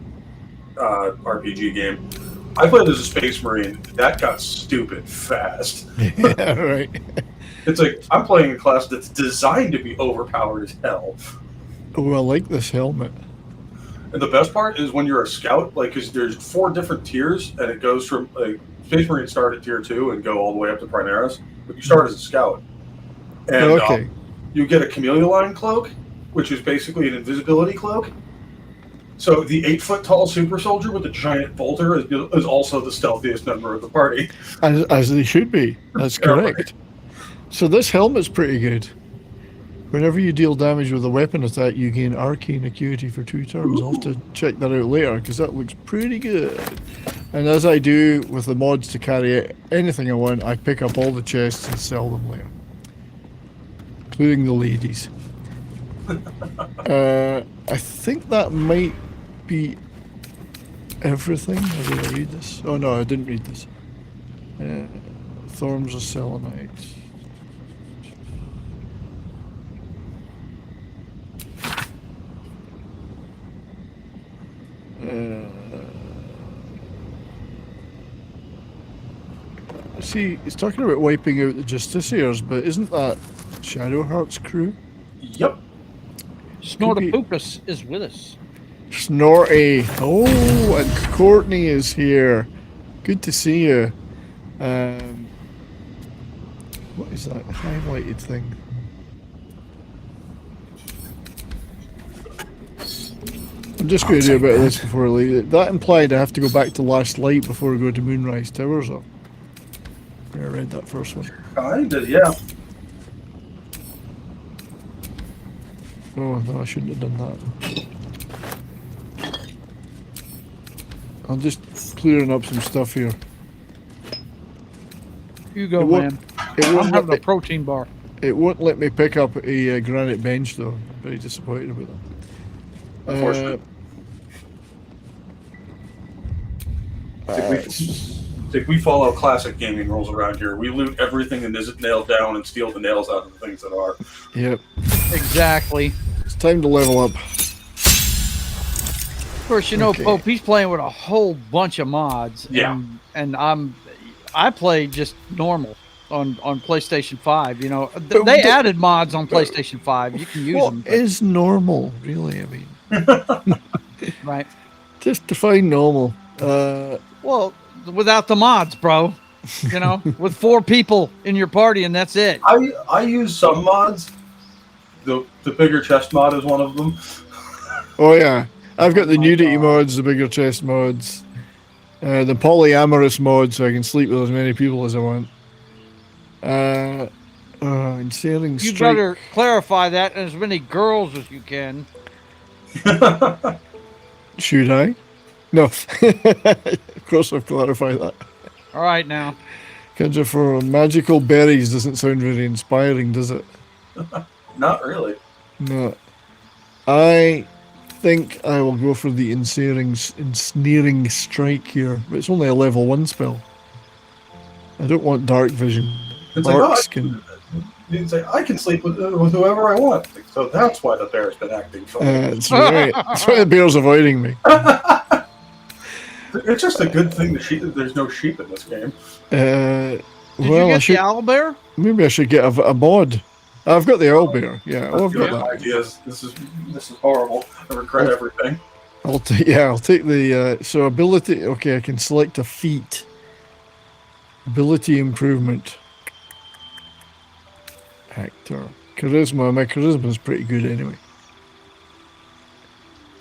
RPG game. I played as a Space Marine. That got stupid fast. Yeah, right. It's like I'm playing a class that's designed to be overpowered as hell. Oh, I like this helmet. And the best part is when you're a scout, like, because there's 4 different tiers, and it goes from like Space Marines start at tier 2 and go all the way up to Primaris. But you start as a scout, and Okay. you get a Chameleon cloak, which is basically an invisibility cloak. So the 8-foot tall super soldier with a giant bolter is also the stealthiest member of the party. As they should be. That's Yeah, right. correct. So this helmet's pretty good. Whenever you deal damage with a weapon attack, you gain arcane acuity for 2 turns. I'll have to check that out later because that looks pretty good. And as I do with the mods to carry anything I want, I pick up all the chests and sell them later, including the ladies. I think that might be everything. Or did I read this? Oh no, I didn't read this. Thorns of Selenite. See, he's talking about wiping out the Justiciars, but isn't that Shadowheart's crew? Yep. Snortopookus is with us. Snorty. Oh, and Courtney is here. Good to see you. What is that highlighted thing? I'm just going to do a bit of this before I leave. That implied I have to go back to Last Light before I go to Moonrise Tower, so. I read that first one. Kinda, yeah. Oh no, I shouldn't have done that. I'm just clearing up some stuff here. You go, It won't- man. It I'm won't, having let a me, protein bar. it won't let me pick up a granite bench though. Very disappointed about that. Unfortunate. We follow classic gaming rules around here. We loot everything that isn't nailed down and steal the nails out of the things that are. Yep. Exactly. It's time to level up. Of course, you know, Okay. Pope, he's playing with a whole bunch of mods. Yeah. And I play just normal on PlayStation 5. You know, they added mods on PlayStation 5. You can use What them. but- is normal, really? I mean, right. just define normal. Well, without the mods, bro. You know, with 4 people in your party and that's it. I use some mods. The bigger chest mod is one of them. Oh yeah, I've got the nudity mods, the bigger chest mods, the polyamorous mod, so I can sleep with as many people as I want. Ensailing You strike. better clarify that and as many girls as you can. Should I? No. Of course I've clarified that. All right, now. Conjure for magical berries doesn't sound very inspiring, does it? Not really. No. I think I will go for the ensnaring strike here, but it's only a level 1 spell. I don't want dark vision. It's Dark like, skin. You'd say, I can sleep with whoever I want. So that's why the bear's been acting funny. That's right. That's why the bear's avoiding me. It's just a good thing that there's no sheep in this game. Did Well, you I get should, the owlbear? maybe I should get a mod. I've got the owlbear. Yeah, oh, I've got that. Ideas. This is horrible. I regret everything. I'll take the so ability. Okay, I can select a feat. Ability improvement. Actor. Charisma. My charisma is pretty good anyway.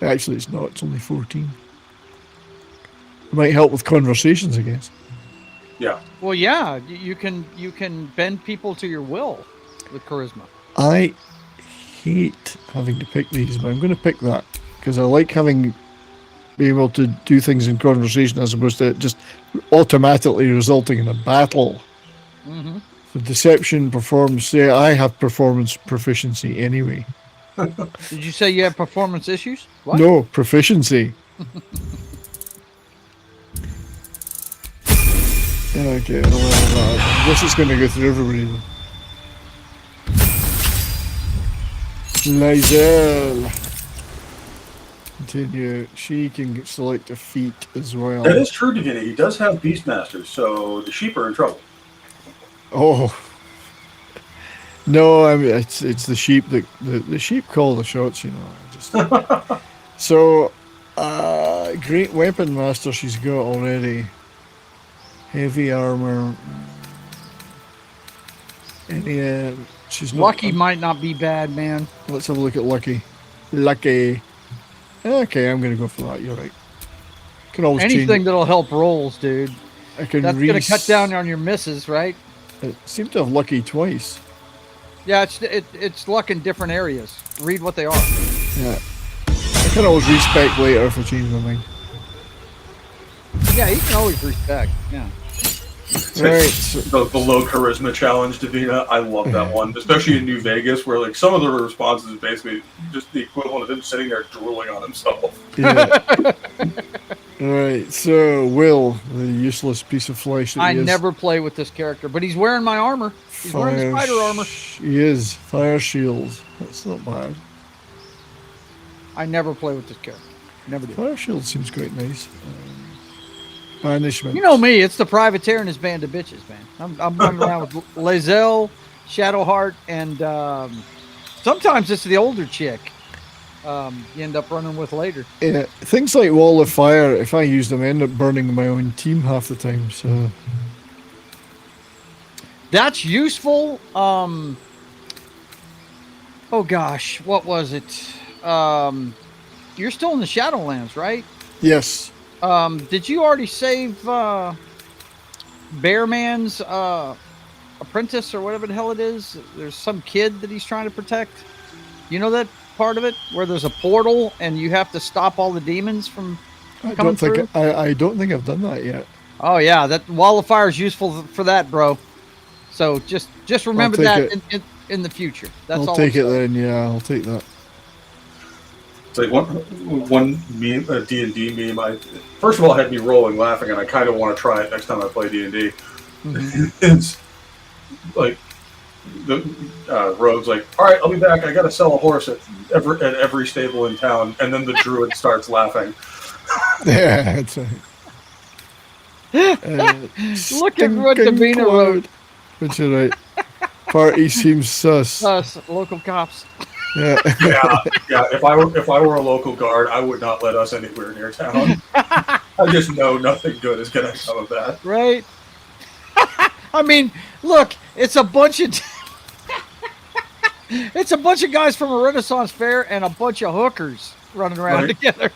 Actually, it's not. It's only 14. It might help with conversations, I guess. Yeah. Well, yeah, you can bend people to your will with charisma. I hate having to pick these, but I'm going to pick that because I like being able to do things in conversation as opposed to just automatically resulting in a battle. Mm-hmm. The deception, performance. Yeah, I have performance proficiency anyway. Did you say you have performance issues? What? No, proficiency. Okay, I guess it's going to go through everybody then. Lizelle. Continue. She can select a feat as well. That is true, Divina. He does have Beastmasters, so the sheep are in trouble. Oh. No, I mean it's the sheep that the sheep call the shots, you know. So great weapon master she's got already. Heavy armor. Any she's not, Lucky might not be bad, man. Let's have a look at Lucky. Lucky. Okay, I'm gonna go for that. You're right. Can always Anything change. that'll help rolls, dude. I can That's gonna cut down on your misses, right? It seemed to have Lucky twice. Yeah, it's luck in different areas. Read what they are. Yeah. I can always respec later if I change my mind. Yeah, you can always respect. Yeah. Right. So, The low charisma challenge, Divina. I love that one, especially in New Vegas, where like some of the responses is basically just the equivalent of him sitting there drooling on himself. yeah. Right. So Will, the useless piece of flesh that I he is. never play with this character, but he's wearing my armor. He's wearing the spider armor. He is. Fire shield. That's not bad. I never play with this character. Never do. Fire shield seems quite nice. Banishment. You know me, it's the Privateer and his band of bitches, man. I'm running around with Lazelle, Shadowheart, and sometimes it's the older chick you end up running with later. Yeah, things like Wall of Fire, if I use them, I end up burning my own team half the time, so... That's useful. Oh gosh, what was it? You're still in the Shadowlands, right? Yes. Did you already save Bearman's apprentice or whatever the hell it is. There's some kid that he's trying to protect. You know that part of it where there's a portal and you have to stop all the demons from coming through? I don't think I've done that yet. Oh yeah, that wall of fire is useful for that, bro. So just remember that in the future. That's I'll take it then. Yeah, I'll take that. It's like one meme, a D&D meme. First of all, had me rolling laughing, and I kind of want to try it next time I play D&D. Mm-hmm. It's like the rogue's like, all right, I'll be back. I got to sell a horse at every stable in town, and then the druid starts laughing. Yeah, that's right. Look at what Davina wrote. That's right. Party seems sus. Local cops. Yeah. yeah. If I were a local guard, I would not let us anywhere near town. I just know nothing good is going to come of that. Right. I mean, look, it's a bunch of guys from a Renaissance fair and a bunch of hookers running around together.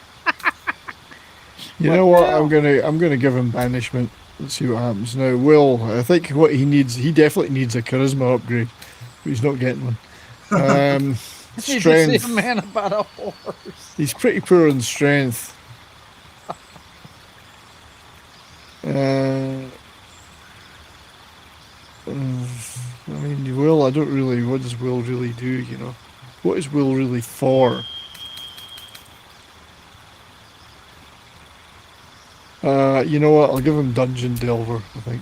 You know what? I'm gonna give him banishment. Let's see what happens now. Will, I think what he definitely needs a charisma upgrade. But he's not getting one. Strength. You see a man about a horse. He's pretty poor in strength. I mean, Will, I don't really. What does Will really do? You know, what is Will really for? You know what? I'll give him Dungeon Delver, I think.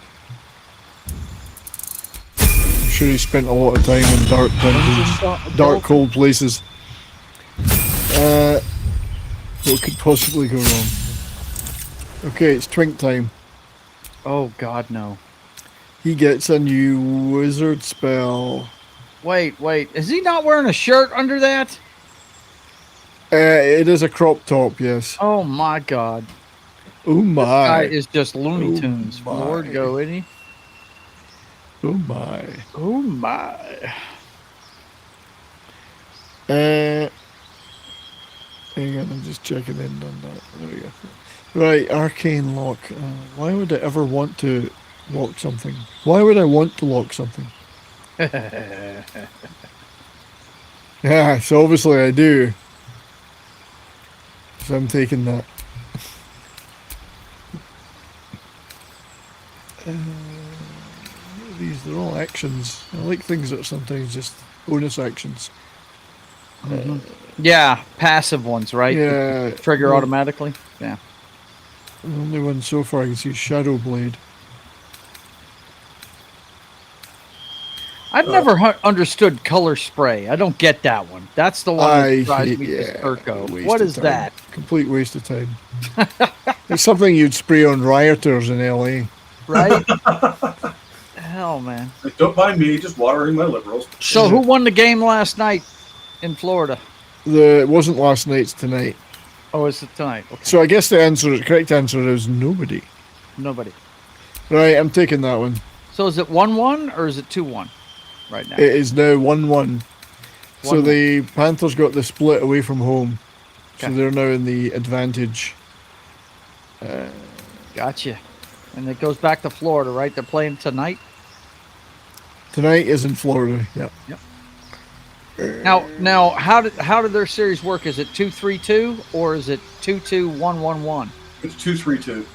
I'm sure he spent a lot of time in dark dungeons, dark, cold places. What could possibly go wrong? Okay, it's Twink time. Oh, God, no. He gets a new wizard spell. Wait. Is he not wearing a shirt under that? It is a crop top, yes. Oh, my God. Oh my! This guy is just Looney Tunes. Lord go, isn't he? Oh my! Oh my! Hang on, I'm just checking in on that. There we go. Right, arcane lock. Why would I ever want to lock something? Why would I want to lock something? Yeah, so obviously I do. So I'm taking that. They're all actions. I like things that are sometimes just bonus actions. Yeah, passive ones, right? Yeah. Trigger automatically. Yeah. The only one so far I can see is Shadow Blade. I've never understood color spray. I don't get that one. That's the one that drives me to Circo. What is that? Complete waste of time. It's something you'd spray on rioters in LA. Right? Hell, man. Don't mind me, just watering my liberals. So who won the game last night in Florida? It wasn't last night, it's tonight. Oh, it's tonight. Okay. So I guess the correct answer is nobody. Nobody. Right, I'm taking that one. So is it 1-1 or is it 2-1 right now? It is now 1-1. So the Panthers got the split away from home. Okay. So they're now in the advantage. Gotcha. And it goes back to Florida, right? They're playing tonight? Tonight is in Florida, yep. Now, how did their series work? Is it 2-3-2 or is it 2-2-1-1-1? It's 2-3-2.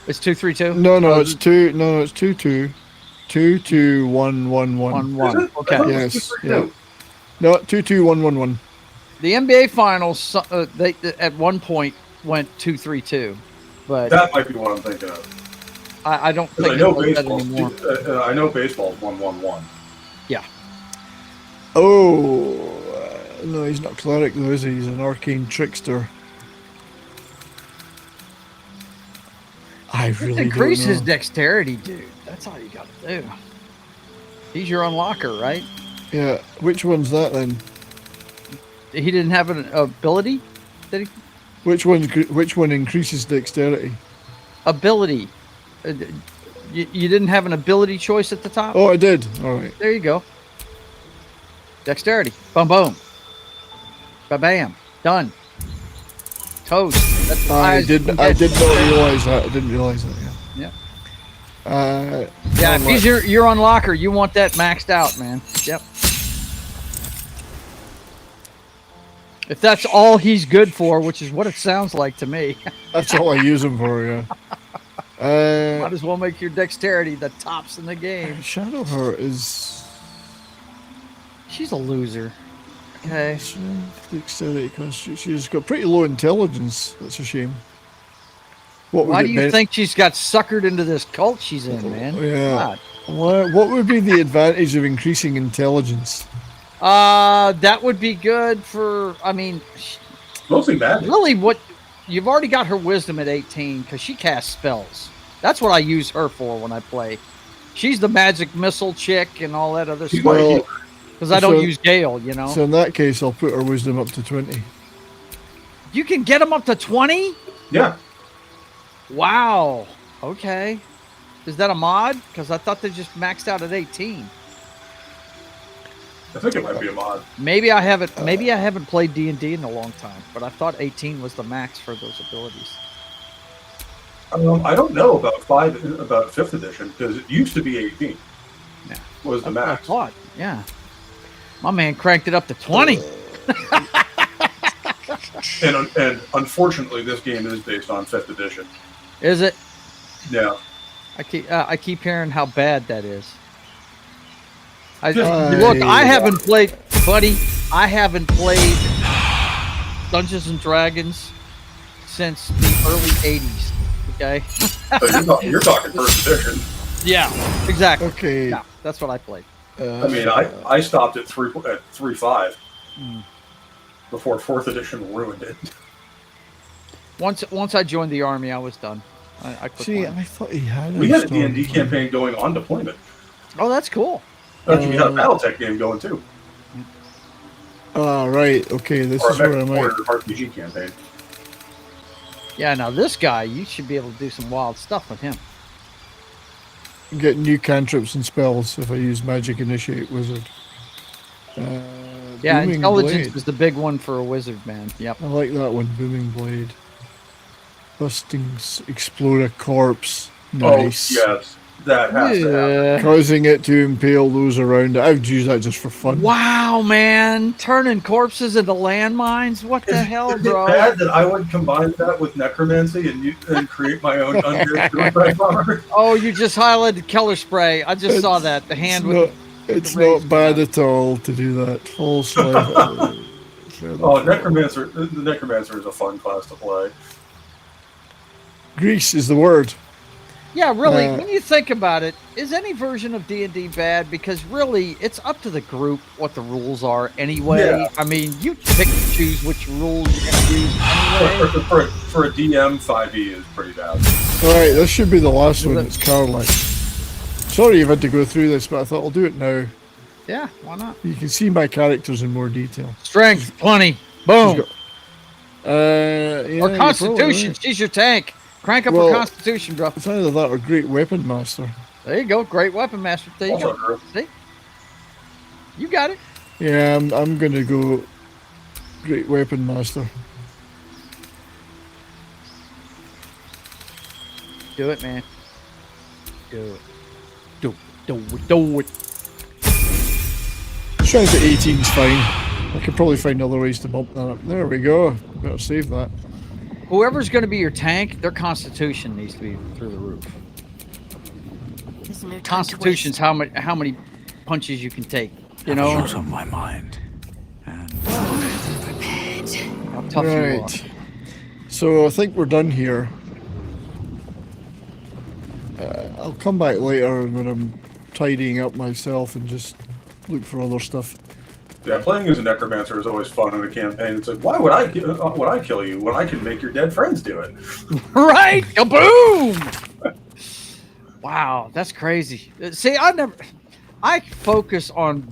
It's 2-3-2? No, it's 2. No, it's 2-2. 2-2-1-1-1. 1-1. Okay. Yes. Yeah. No, 2-2-1-1-1. The NBA Finals, they at one point went 2-3-2, but that might be what I'm thinking of. I don't think I know baseball. I know baseball's 1-1-1. Yeah. Oh no, he's not cleric though, is he? He's an arcane trickster. I really increase don't his know. Dexterity, dude. That's all you got to do. He's your unlocker, right? Yeah. Which one's that then? He didn't have an ability, did he? Which one increases dexterity? Ability. You didn't have an ability choice at the top? Oh, I did. All right. There you go. Dexterity. Boom, boom. Ba-bam. Done. Toast. That's I did not realize that. I didn't realize that. Yeah. Uh, Yeah, if unlike- he's your unlocker, you want that maxed out, man. Yep. If that's all he's good for, which is what it sounds like to me, That's all I use him for, yeah. might as well make your dexterity the tops in the game. Shadowheart is... She's a loser. Okay. Dexterity, constitution. She's got pretty low intelligence. That's a shame. What would Why it do you be- think she's got suckered into this cult she's in, man? Yeah. God. What would be the advantage of increasing intelligence? That would be good for, I mean, Mostly magic. really what, you've already got her wisdom at 18 because she casts spells. That's what I use her for when I play. She's the magic missile chick and all that other stuff. Well, Because I don't so- use Gale, you know. So in that case, I'll put her wisdom up to 20. You can get them up to 20? Yeah. Wow. Okay. Is that a mod? Because I thought they just maxed out at 18. I think it might be a mod. Maybe I haven't played D&D in a long time, but I thought 18 was the max for those abilities. I don't know about 5th edition because it used to be 18. Yeah. Was the That's what I max. thought. Yeah. My man cranked it up to 20. And unfortunately, this game is based on 5th edition. Is it? Yeah. I keep hearing how bad that is. Look, yeah. I haven't played, buddy. I haven't played Dungeons and Dragons since the early 80s. Okay. So you're talking 1st edition. Yeah. Exactly. Okay. Yeah, that's what I played. I mean, I stopped at 3.5 before 4th edition ruined it. Once I joined the army, I was done. I quit See, playing. I thought he had. We had a D&D campaign going on deployment. Oh, that's cool. Actually, we had a BattleTech game going too. Ah, right. Okay, this Or is a where I might. RPG campaign. Yeah, now this guy, you should be able to do some wild stuff with him. Get new cantrips and spells if I use Magic Initiate Wizard. Yeah, Booming intelligence Blade. is the big one for a wizard, man. Yep. I like that one. Booming Blade. Busting Explode a Corpse. Nice. Oh, yes. That has to happen. Causing it to impale those around it. I would use that just for fun. Wow, man. Turning corpses into landmines? What the hell, Is it bro? bad that I would combine that with necromancy and create my own undead suicide bomber? Oh, you just highlighted Keller Spray. I just saw that. The hand with... It's not bad at all to do that. Full slide. Oh, Necromancer. The Necromancer is a fun class to play. Grease is the word. Yeah, really, when you think about it, is any version of D&D bad? Because really, it's up to the group what the rules are anyway. Yeah. I mean, you pick and choose which rules you're going to use anyway. For a DM, 5e is pretty bad. Alright, this should be the last one. It's Caroline. Sorry you've had to go through this, but I thought I'll do it now. Yeah, why not? You can see my characters in more detail. Strength, 20. Boom. Yeah, Or you're Constitution. probably right. She's your tank. Crank up Well, her Constitution, bro. It's either that or Great Weapon Master. There you go. Great weapon master. There you Also go. true. See? You got it. Yeah, I'm gonna go Great Weapon Master. Do it, man. Do it. Do it. Strength at 18 is fine. I could probably find other ways to bump that up. There we go. Better save that. Whoever's going to be your tank, their Constitution needs to be through the roof. There's no time to Constitution's how many punches you can take. You know What's on my mind? Prepared. how tough you are. Right. So I think we're done here. I'll come back later when I'm tidying up myself and just look for other stuff. Yeah, playing as a necromancer is always fun in a campaign. It's like, why would I kill you when I can make your dead friends do it? Right? Kaboom! Wow, that's crazy. See, I focus on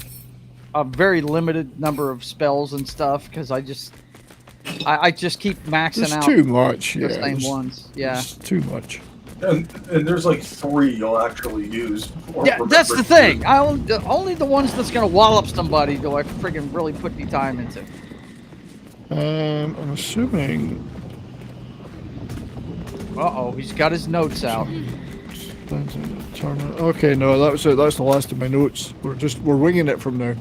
a very limited number of spells and stuff because I just keep maxing There's out too much. the Yeah, same there's- ones. Yeah. there's too much. And there's like 3 you'll actually use. Or Yeah, that's the remember to thing. use. Only the ones that's gonna wallop somebody do I friggin' really put any time into. I'm assuming. Uh-oh, he's got his notes out. Turn it. Okay, no, that was it. That's the last of my notes. We're winging it from now.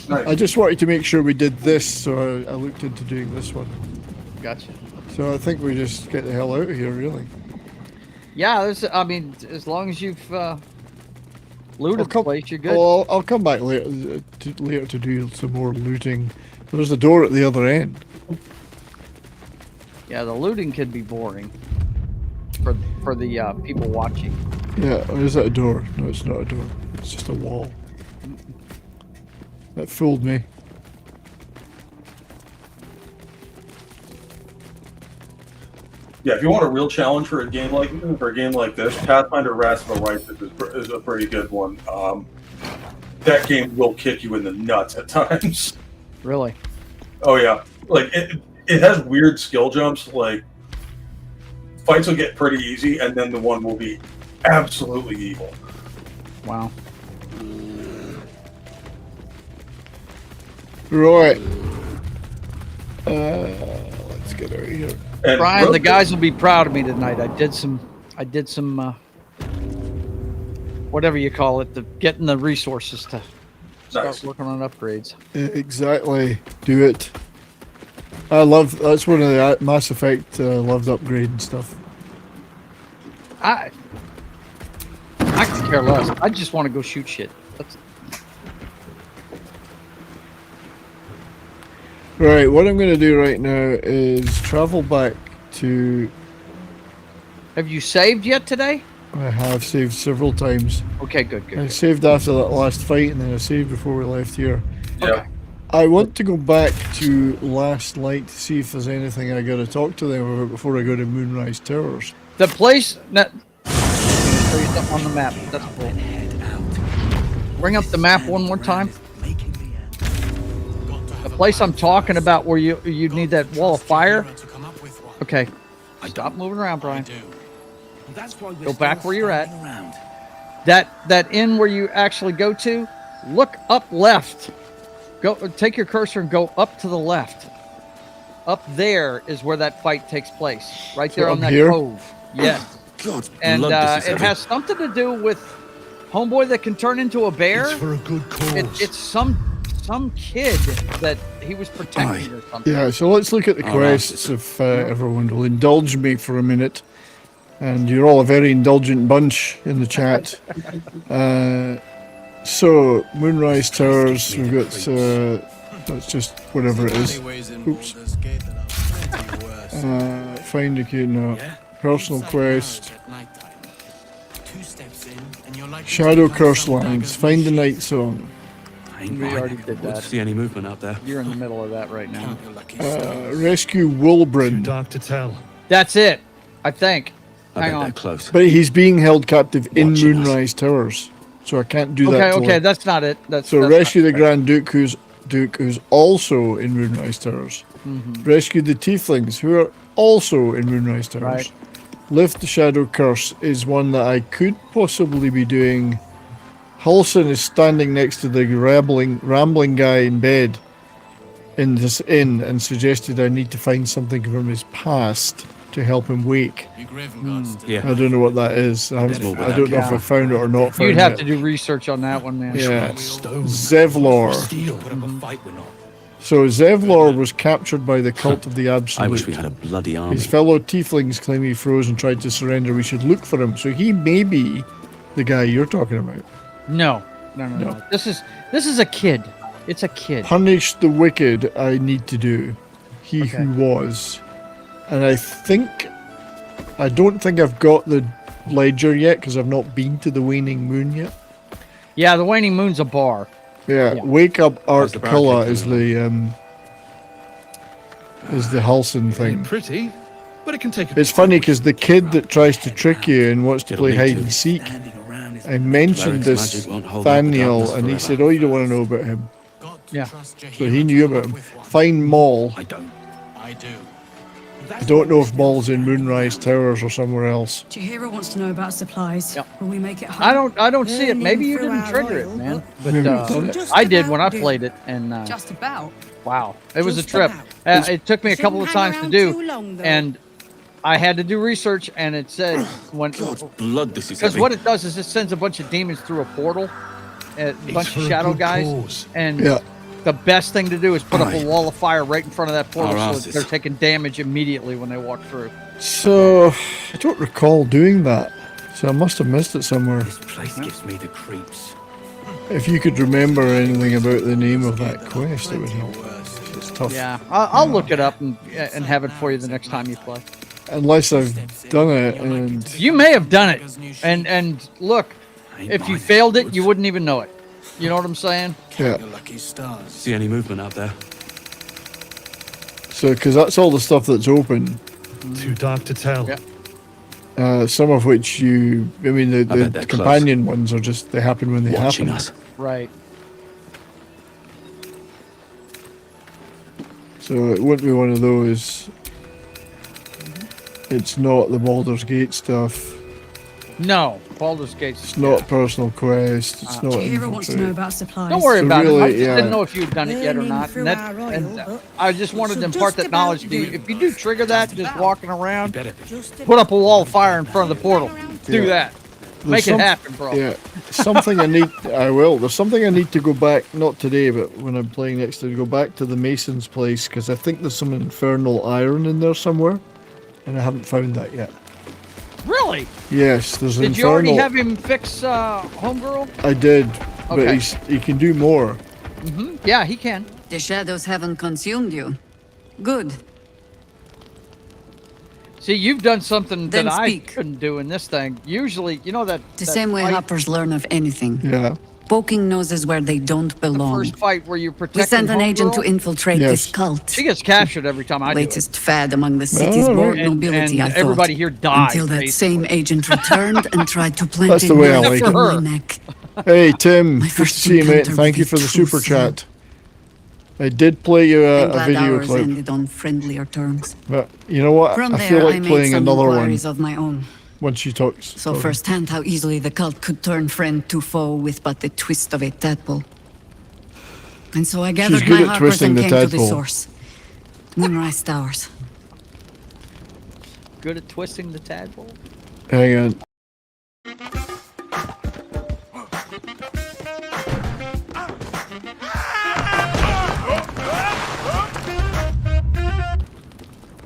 Nice. I just wanted to make sure we did this, so I looked into doing this one. Gotcha. So I think we just get the hell out of here, really. Yeah, I mean, as long as you've looted the place, you're good. Well, I'll come back later to do some more looting. There's a door at the other end. Yeah, the looting can be boring for the people watching. Yeah, or is that a door? No, it's not a door. It's just a wall. That fooled me. Yeah, if you want a real challenge for a game like this, Pathfinder: Wrath of the Righteous is a pretty good one. That game will kick you in the nuts at times. Really? Oh yeah, like it has weird skill jumps. Like fights will get pretty easy, and then the one will be absolutely evil. Wow. Right. Let's get out of here. And Brian, the guys will be proud of me tonight. I did some whatever you call it, getting the resources to start working on upgrades. Exactly. Do it. That's one of the Mass Effect loved upgrade and stuff. I could care less. I just want to go shoot shit. Right, what I'm going to do right now is travel back to... Have you saved yet today? I have saved several times. Okay, good. I saved after that last fight, and then I saved before we left here. Yeah. Okay. I want to go back to last night to see if there's anything I got to talk to them about before I go to Moonrise Towers. The place that... show you something on the map. That's cool. Bring up the map one more time. The place I'm talking about where you need that wall of fire. Okay. Stop moving around, Brian. Go back where you're at. That inn where you actually go to, look up left. Go take your cursor and go up to the left. Up there is where that fight takes place. Right there on that cove. Yes. God, and it has something to do with homeboy that can turn into a bear. It's for a good cause. It's some kid that he was protecting or something. Yeah, so let's look at the quests if everyone will indulge me for a minute. And you're all a very indulgent bunch in the chat. So, Moonrise Towers, we've got, that's just whatever it is. Oops. Find a kid, no. Personal quest. Shadow Curse Lands, find the night song. We already did that. See any movement out there? You're in the middle of that right now. Rescue Wulbrin. Dark to tell. That's it, I think. I Hang bet on. they're close. But he's being held captive in Moonrise Towers, so I can't do that. Okay, that's not it. That's rescue not the Grand Duke, who's also in Moonrise Towers. Rescue the Tieflings, who are also in Moonrise Towers. Right. Lift the Shadow Curse is one that I could possibly be doing. Halsin is standing next to the rambling guy in bed in this inn and suggested I need to find something from his past to help him wake. Yeah. I don't know what that is. I don't know if I found it or not. You'd have to do research on that one, man. Yeah. Zevlor. So Zevlor was captured by the Cult of the Absolute. I wish we had a bloody army. His fellow tieflings claim he froze and tried to surrender. We should look for him. So he may be the guy you're talking about. No. This is a kid. It's a kid. Punish the wicked I need to do. He who was. And I don't think I've got the ledger yet because I've not been to the Waning Moon yet. Yeah, the Waning Moon's a bar. Yeah, Wake Up Art Killa is the Halsin thing. Pretty, but it can take. It's funny because the kid that tries to trick you and wants to play hide and seek, I mentioned this Thaniel, and he said, "Oh, you don't want to know about him." Yeah. So he knew about him. Find Maul. I do. I don't know if Maul's in Moonrise Towers or somewhere else. Chihiro wants to know about supplies. Yep. Will we make it home? I don't see it. Maybe you didn't trigger it, man. But I did when I played it, and Just about. wow, it was a trip. It took me a couple of times to do, and I had to do research, and it said when Blood, this is because heavy. what it does is it sends a bunch of demons through a portal, a bunch of shadow guys, and the best thing to do is put up a wall of fire right in front of that portal, so that they're taking damage immediately when they walk through. So I don't recall doing that. So I must have missed it somewhere. This place gives me the creeps. If you could remember anything about the name of that quest, it would help. It's tough. Yeah, I'll look it up and have it for you the next time you play. Unless I've done it, and You may have done it, and look, if you failed it, you wouldn't even know it. You know what I'm saying? yeah. See any movement out there? So because that's all the stuff that's open. Too dark to tell. Yeah. Some of which I mean, bet the they're companion ones are just they happen when they Watching happen. us. Right. So it wouldn't be one of those. It's not the Baldur's Gate stuff. No, Baldur's Gate. It's not personal quest. It's not. Whoever wants to know infiltrate. about supplies. Don't worry So about it. I really, just yeah. didn't know if you had done it yet or Burning not. through our oil, And but I just wanted to impart that knowledge to you. If you do trigger that, just walking around, Better. put up a wall of fire in front of the portal. Do Yeah. that. There's Make some- it happen, bro. Yeah, something I need. I will. There's something I need to go back. Not today, but when I'm playing next, to go back to the Mason's place because I think there's some infernal iron in there somewhere, and I haven't found that yet. Really? Yes, there's Did you infernal. already have him fix Homegirl? I did, but Okay. he can do more. Yeah, he can. The shadows haven't consumed you. Good. See, you've done something Then that speak. I couldn't do in this thing. Usually, you know that The that same way fight, hoppers learn of anything. Yeah. Poking noses where they don't the belong. first fight where you're We protecting sent an agent to Homegirl, infiltrate Yes. this cult. she gets captured every time I do it. Latest fad among the city's Oh, world right. nobility, I And thought. everybody here dies. Until that basically. same agent returned and tried to plant That's a the way I knife like in it. my Her. neck. Hey Tim, My good to first see you, mate. encounter Thank you with for the the super truth. chat. I did play you I'm a glad video ours clip, ended on friendlier terms. but you know what? From I there, feel I like made playing some another one inquiries of my own. once you talk. Saw firsthand how easily the cult could turn friend to foe with but the twist of a tadpole. And so I gathered good my at harpers twisting and the came to the tadpole. source. Moonrise Towers. Good at twisting the tadpole. Hang on.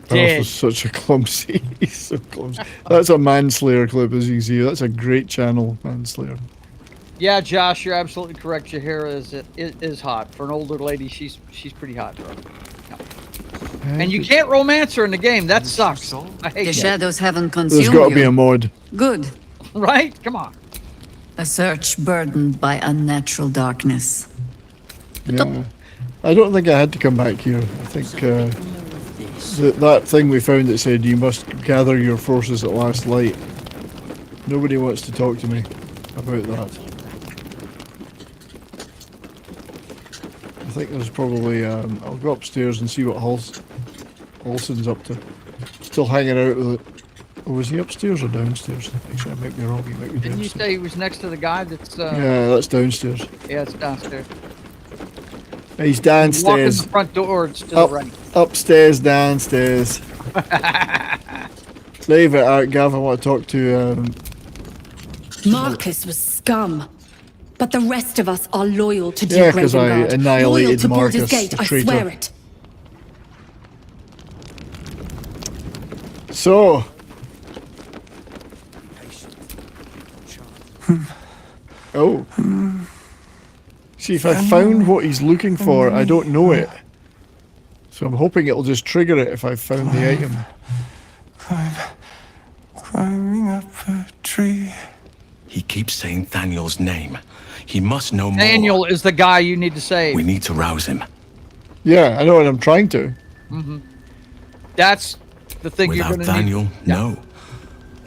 That Dead. was such a clumsy. He's so clumsy. That's a Manslayer clip, as you can see. That's a great channel, Manslayer. Yeah, Josh, you're absolutely correct. Jahira is hot for an older lady. She's pretty hot, bro. Yeah. And you can't romance her in the game. That sucks. I hate The that. shadows haven't There's consumed got to be you. a mod. Good. Right? Come on. A search burdened by unnatural darkness. Yeah. I don't think I had to come back here. I think that thing we found that said you must gather your forces at last light. Nobody wants to talk to me about that. I think there's probably I'll go upstairs and see what Halson's up to. Still hanging out with it. Oh, was he upstairs or downstairs? Actually, I might be wrong. He might be Didn't you downstairs. say he was next to the guy that's Yeah, that's downstairs. yeah, it's downstairs. He's Walk in downstairs. the front door, it's to the right. Upstairs, downstairs. Leave it out, Gav. I want to talk to. Marcus was scum. But the rest of us are loyal to Duke Yeah, 'cause I Ravengard. annihilated loyal to Marcus, Baldur's Gate, the I traitor. swear it. So. Oh. See, if I found what he's looking for, I don't know it. So I'm hoping it'll just trigger it if I've found the item. Climbing up a tree. He keeps saying Thaniel's name. He must know more. Daniel is the guy you need to save. We need to rouse him. Yeah, I know, and I'm trying to. That's the thing Without you're gonna Daniel, need. no.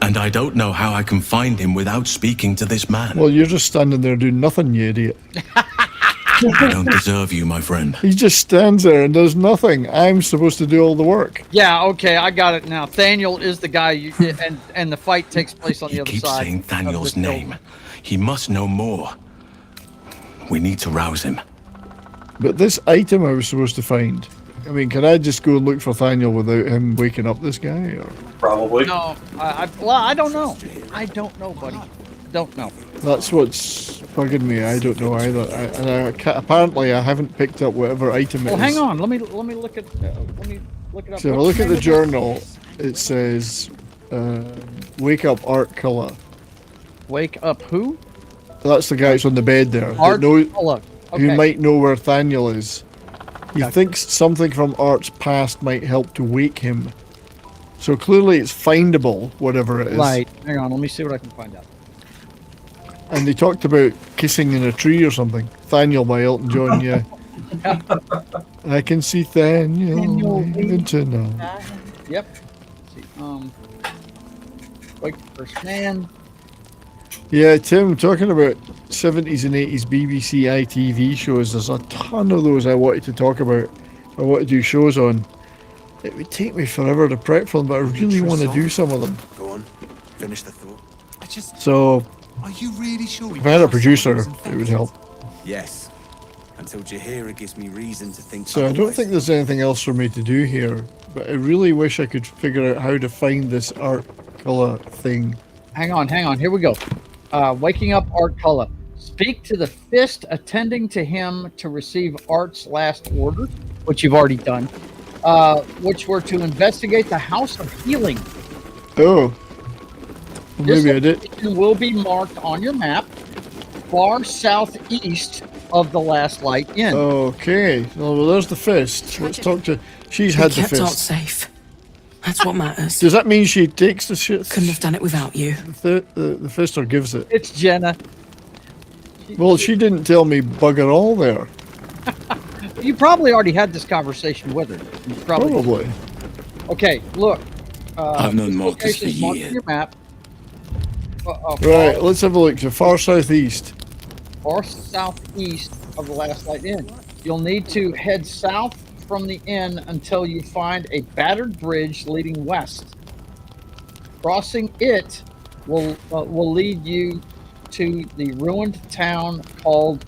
And I don't know how I can find him without speaking to this man. Well, you're just standing there doing nothing, you idiot. I don't deserve you, my friend. He just stands there and does nothing. I'm supposed to do all the work. Yeah, okay, I got it now. Daniel is the guy you and the fight takes place on He the other keeps side. saying of Thaniel's the name. He must know more. We need to rouse him. But this item I was supposed to find, I mean, can I just go and look for Thaniel without him waking up this guy? Or? Probably. No, I don't know. I don't know, buddy. Don't know. That's what's bugging me. I don't know either. Apparently, I haven't picked up whatever item it Well, is. hang on. Let me look at. Let me look it up. So if I What's look at name the of journal, it says, "Wake up, art killer." Wake up who? That's the guy that's on the bed there. Art That killer. Who Okay. might know where Thaniel is. He thinks something from Art's past might help to wake him. So clearly it's findable, whatever it is. Right. Hang on. Let me see what I can find out. And they talked about kissing in a tree or something. Thaniel by Elton John, yeah. I can see Thaniel even tonight. Yep. Let's see. Wake the first man. Yeah, Tim, talking about 70s and 80s BBC ITV shows, there's a ton of those I wanted to talk about. I want to do shows on. It would take me forever to prep for them, but I really want to do some of them. Go on, finish the thought. So, Are you really sure? if I had a producer, it would help. Yes. Until Jahira gives me reason to think. So I don't think there's anything else for me to do here, but I really wish I could figure out how to find this art color thing. Hang on. Here we go. Waking up Art Cullen. Speak to the fist attending to him to receive Art's last order, which you've already done, which were to investigate the House of Healing. Oh. Well, maybe I did. This will be marked on your map far southeast of the Last Light Inn. Okay. Well, there's the fist. Let's talk to... She's had the kept Art fist. safe. That's what matters. Does that mean she takes the shit? Couldn't have done it without you. The fist or gives it? It's Jenna. Well, she didn't tell me bugger all there. You probably already had this conversation with her. You Probably. Okay, look. I've known this Marcus for location is marked on years. your map. Right, let's have a look. So far southeast. Far southeast of the Last Light Inn. You'll need to head south from the inn until you find a battered bridge leading west. Crossing it will lead you to the ruined town called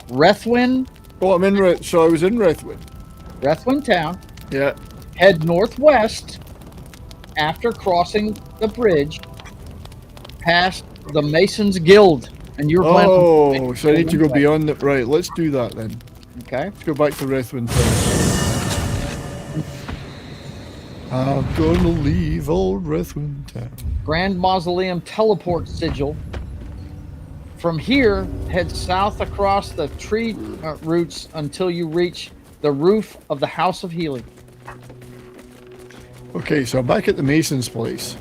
Rethwin. Oh, I'm in so I was in Rethwin. Rethwin town. Yeah. Head northwest after crossing the bridge past the Masons Guild. And you're Oh, so I need to go beyond it. Right, let's do that then. Okay. Let's go back to Rethwin town. I'm gonna leave old Rethwin town. Grand Mausoleum teleport sigil. From here, head south across the tree roots until you reach the roof of the House of Healing. Okay, so I'm back at the Mason's place.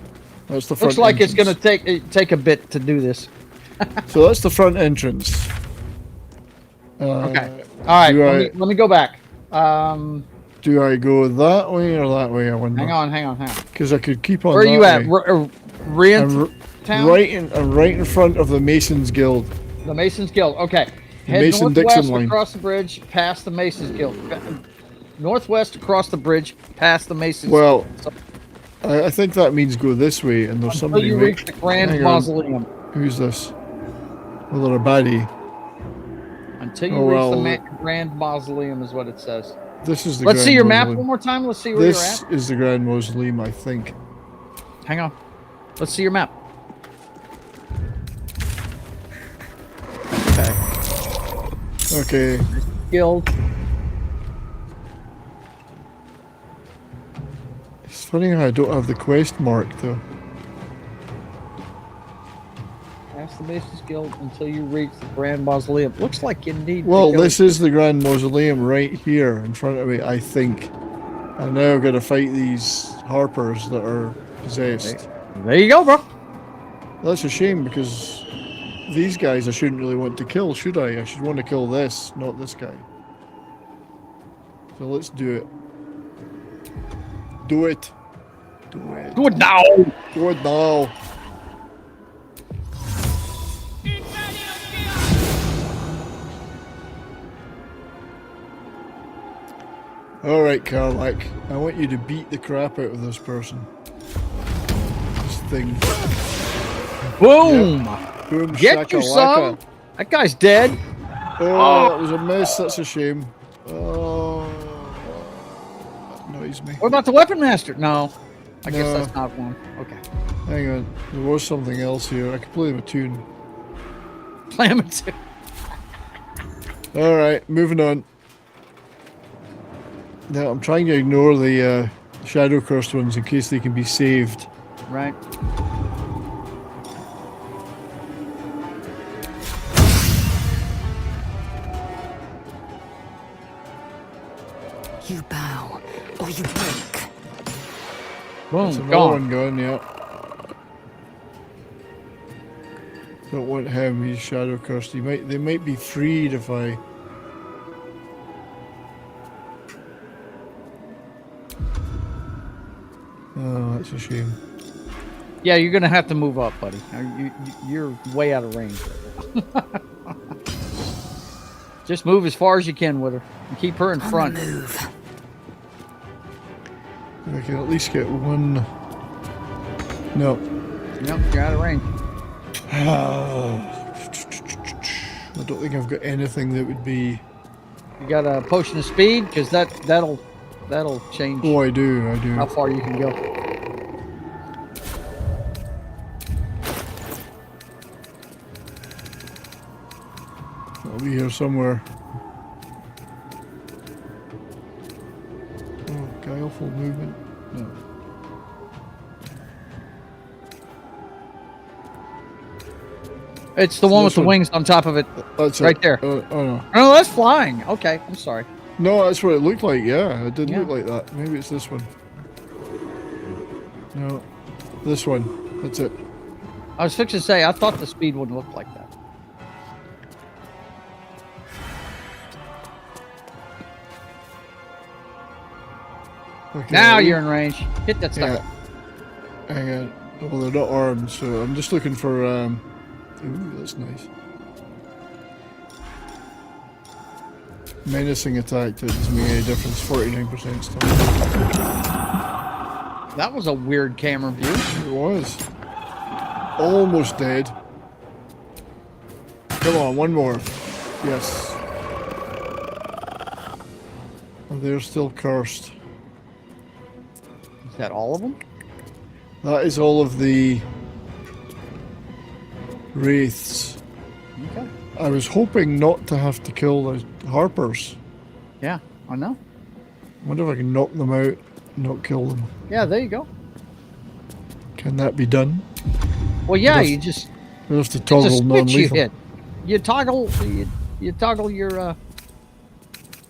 That's the front Looks like it's entrance. going to take a bit to do this. So that's the front entrance. Okay. All right. Let me go back. Do I go that way or that way? I wonder. Hang on. Because I could keep on. Where are you at? I'm Town? right in front of the Masons Guild. The Masons Guild. Okay. Head Mason-Dixon northwest line. across the bridge, past the Masons Guild. Northwest across the bridge, past the Masons Well, Guild. I think that means go this way, and there's Until somebody. you reach the Grand Hang on. Mausoleum. Who's this? Well, they're a baddie. Until you Oh, reach well, the Grand Mausoleum is what it says. This is the. Let's Grand see your map Mausoleum. one more time. Let's see where This you're at. is the Grand Mausoleum, I think. Hang on. Let's see your map. Okay. Guild. It's funny how I don't have the quest marked though. Past the Masons Guild until you reach the Grand Mausoleum. Looks like you need Well, to go. this is the Grand Mausoleum right here in front of me, I think. And now I've got to fight these harpers that are possessed. There you go, bro. That's a shame because these guys I shouldn't really want to kill, should I? I should want to kill this, not this guy. So let's do it. Do it. Do it. Do it now. Do it now. Alright, Carlac. I want you to beat the crap out of this person. This thing. Boom. Yep. Boom, Get you shakalaka. some. That guy's dead. Oh, that was a miss. That's a shame. Oh. surprise me. What about the weapon master? No. I guess No. that's not one. Okay. Hang on. There was something else here. I could play him a tune. Play him too. Alright, moving on. Now, I'm trying to ignore the shadow cursed ones in case they can be saved. Right. You bow, or you break. That's Boom. another Gone. one gone, yeah. Don't want him, he's shadow cursed. They might be freed if I... Oh, that's a shame. Yeah, you're gonna have to move up, buddy. You're way out of range. Just move as far as you can with her and keep her in front. Move. I can at least get one. No. Yep, you're out of range. I don't think I've got anything that would be. You got a potion of speed, because that'll change. Oh, I do. How far you can go. I'll be here somewhere. Oh, guileful movement. No. It's the one with This the one. wings on top of it. That's right it. there. Oh no. Oh, that's flying. Okay, I'm sorry. No, that's what it looked like. Yeah, it did Yeah. look like that. Maybe it's this one. No, this one. That's it. I was fixing to say, I thought the speed wouldn't look like that. Okay, Now you're in range. Hit that stuff. Yeah. Hang on. Well, they're not armed, so I'm just looking for. Ooh, that's nice. Menacing attack that doesn't make any difference. 49% still. That was a weird camera view. It was. Almost dead. Come on, one more. Yes. And they're still cursed. Is that all of them? That is all of the wraiths. Okay. I was hoping not to have to kill the harpers. Yeah, I know. Wonder if I can knock them out, not kill them. Yeah, there you go. Can that be done? Well, yeah, That's- you just We have to it's a toggle switch you non-lethal. hit. You toggle your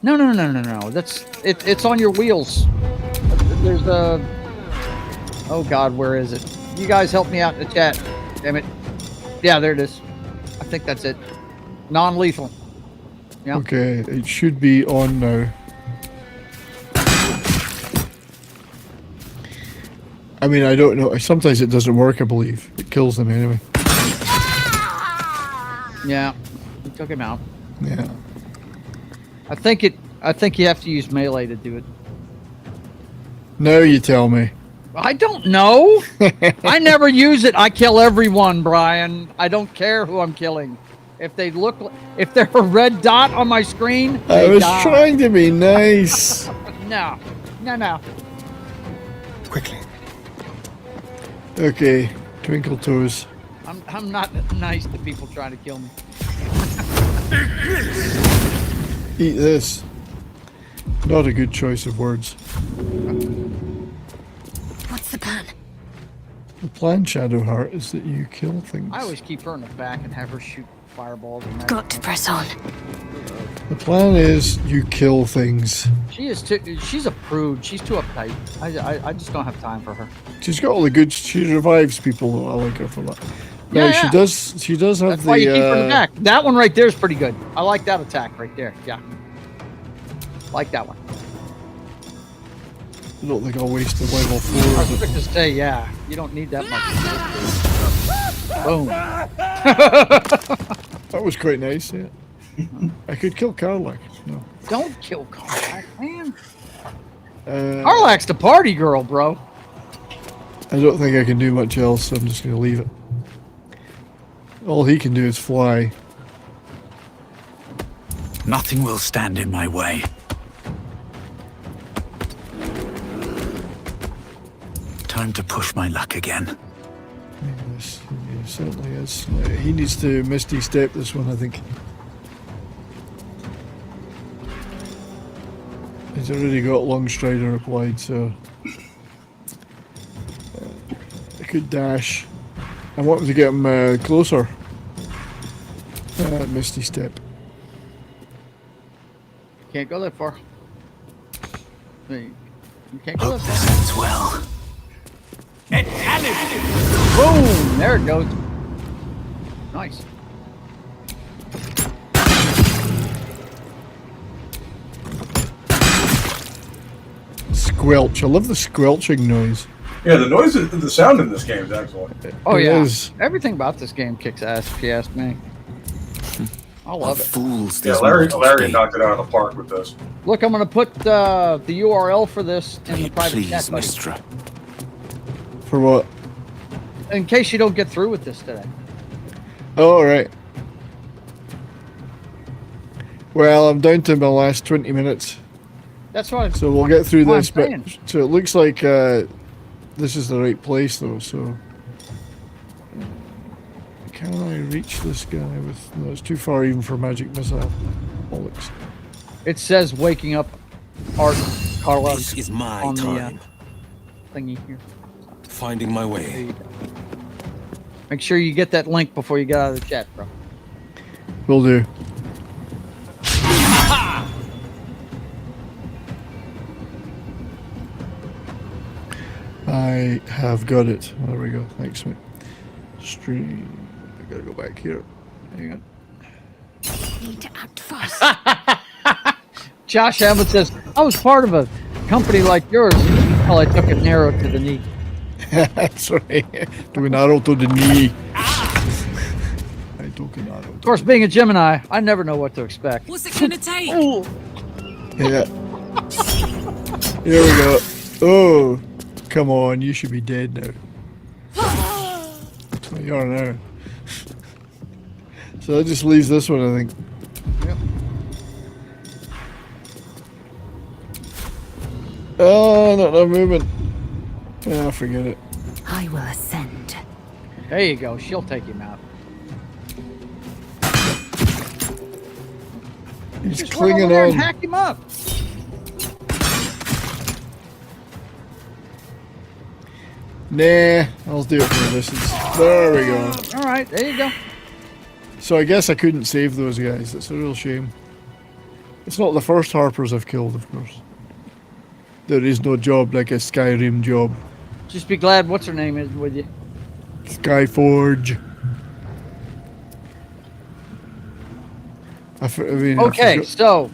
No. That's it's on your wheels. There's a oh god, where is it? You guys help me out in the chat. Damn it. Yeah, there it is. I think that's it. Non-lethal. Yeah. Okay, it should be on now. I mean, I don't know. Sometimes it doesn't work, I believe. It kills them anyway. Yeah. We took him out. Yeah. I think you have to use melee to do it. Now you tell me. I don't know. I never use it. I kill everyone, Brian. I don't care who I'm killing. If they're a red dot on my screen, I they was die. trying to be nice. No. Quickly. Okay, twinkle toes. I'm not nice to people trying to kill me. Eat this. Not a good choice of words. What's the plan? The plan, Shadowheart, is that you kill things. I always keep her in the back and have her shoot fireballs. And Got to press on. The plan is you kill things. She's a prude. She's too uptight. I just don't have time for her. She's got all the good. She revives people. Though. I like her for that. Yeah, Now, yeah. She does have That's the. why you keep her in the back. That one right there is pretty good. I like that attack right there. Yeah. Like that one. I don't think I'll waste the level I 4. was quick to say, yeah. You don't need that much. Boom. That was quite nice. Yeah. I could kill Karlach. No. Don't kill Karlach, man. Uh, Karlach's the party girl, bro. I don't think I can do much else, so I'm just going to leave it. All he can do is fly. Nothing will stand in my way. Time to push my luck again. Yes, he certainly is. He needs to Misty Step this one, I think. He's already got Long Strider applied, so I could dash. I want to get him closer. Misty Step. Can't go that far. You can't go Hope that this far. ends well. Boom! There it goes. Nice. Squelch. I love the squelching noise. Yeah, the sound in this game is excellent. Oh, It yeah. is. Everything about this game kicks ass, if you ask me. I love it. Fools Yeah, these Larry mortals be. knocked it out of the park with this. Look, I'm going to put the URL for this in the private Please, chat, buddy, Mistra. For what? in case you don't get through with this today. Oh, all right. Well, I'm down to my last 20 minutes. That's what. So we'll get through Well, I'm this bit. saying. So it looks like this is the right place, though. So can I reach this guy with? No, it's too far even for magic missile. Bollocks. It says waking up Art Carla This is my on the time. thingy here. Finding my There way. you go. Make sure you get that link before you get out of the chat, bro. Will do. I have got it. There we go. Thanks, mate. Stream. I gotta go back here. Hang on. Need to act fast. Josh Abbott says, I was part of a company like yours. Well, I took it narrow to the knee. That's right. Doing arrow to the knee. I took an arrow. Of course, being a Gemini, I never know what to expect. What's it gonna take? Yeah. Here we go. Oh, come on. You should be dead now. Well, you are now. So that just leaves this one, I think. Yep. Oh, not movement. Yeah, forget it. I will ascend. There you go. She'll take him out. He's Just run over clinging there and on. hack him up. Nah, I'll do it from a distance. There we go. All right, there you go. So I guess I couldn't save those guys. That's a real shame. It's not the first Harpers I've killed, of course. There is no job like a Skyrim job. Just be glad what's her name is with you. Skyforge. I mean, Okay, so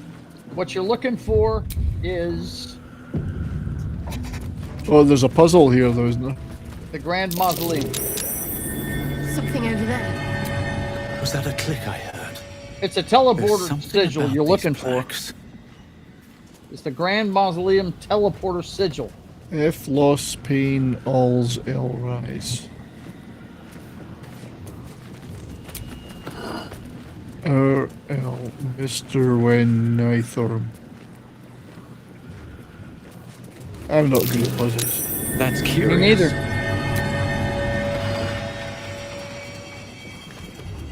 what you're looking for is Oh, there's a puzzle here, though, isn't there? the Grand Mausoleum. Something over there. Was that a click I heard? It's a There's teleporter something sigil about you're these looking for. plaques. It's the Grand Mausoleum teleporter sigil. F loss pain alls L rise. L Mr. When Nythorm. I'm not good at puzzles. That's Me curious. neither.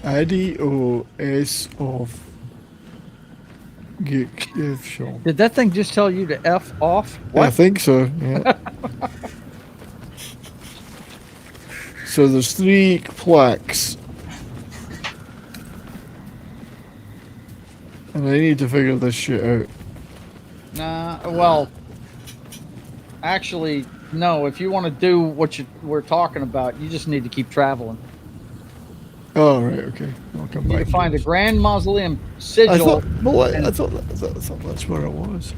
Addy O S of Give Shaw. Did that thing just tell you to F off? I think so, yeah. So there's 3 plaques. And I need to figure this shit out. Nah, well, actually, no. If you want to do what we're talking about, you just need to keep traveling. Oh, right, okay. I'll come You back. can find to the this. Grand Mausoleum I sigil. thought, well, I thought that's where it was.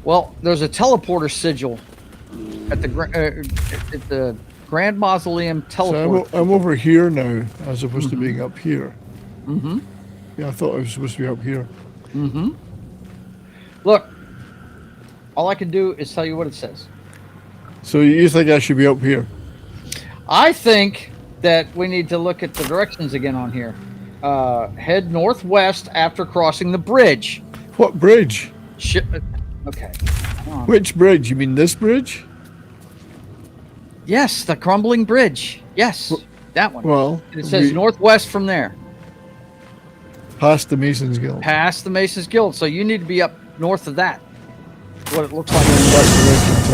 Well, there's a teleporter sigil at the Grand Mausoleum So teleport. I'm over here now, as opposed to being up here. Mm-hmm. Yeah, I thought I was supposed to be up here. Mm-hmm. Look, all I can do is tell you what it says. So you think I should be up here? I think that we need to look at the directions again on here. Head northwest after crossing the bridge. What bridge? Okay. Come on. Which bridge? You mean this bridge? Yes, the crumbling bridge. Yes, that one. Well, it says northwest from there. Past the Masons Guild. Past the Masons Guild. So you need to be up north of that. What it looks like. That's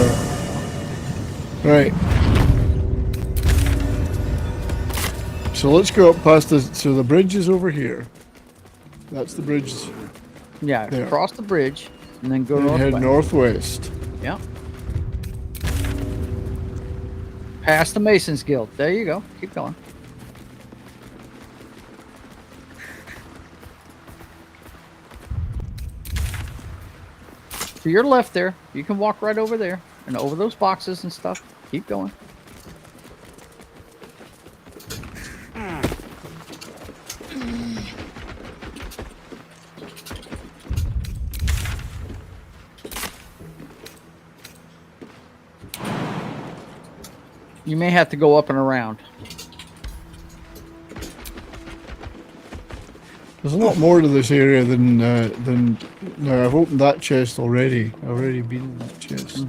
the right. So let's go up past the. So the bridge is over here. That's the bridge. Yeah, there. Cross the bridge and then go and northwest. head northwest. Yeah. Past the Masons Guild. There you go. Keep going. To your left there. You can walk right over there and over those boxes and stuff. Keep going. You may have to go up and around. There's a lot more to this area than. No, I've opened that chest already. I've already been in that chest.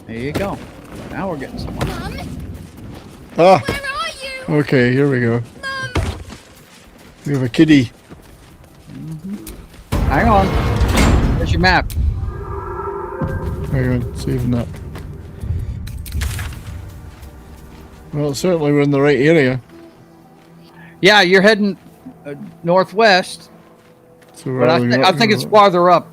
There you go. Now we're getting somewhere. Ah. Where are you? Okay, here we go. We have a kitty. Hang on. There's your map. Hang on, saving that. Well, certainly we're in the right area. Yeah, you're heading northwest. So But I think it's farther up.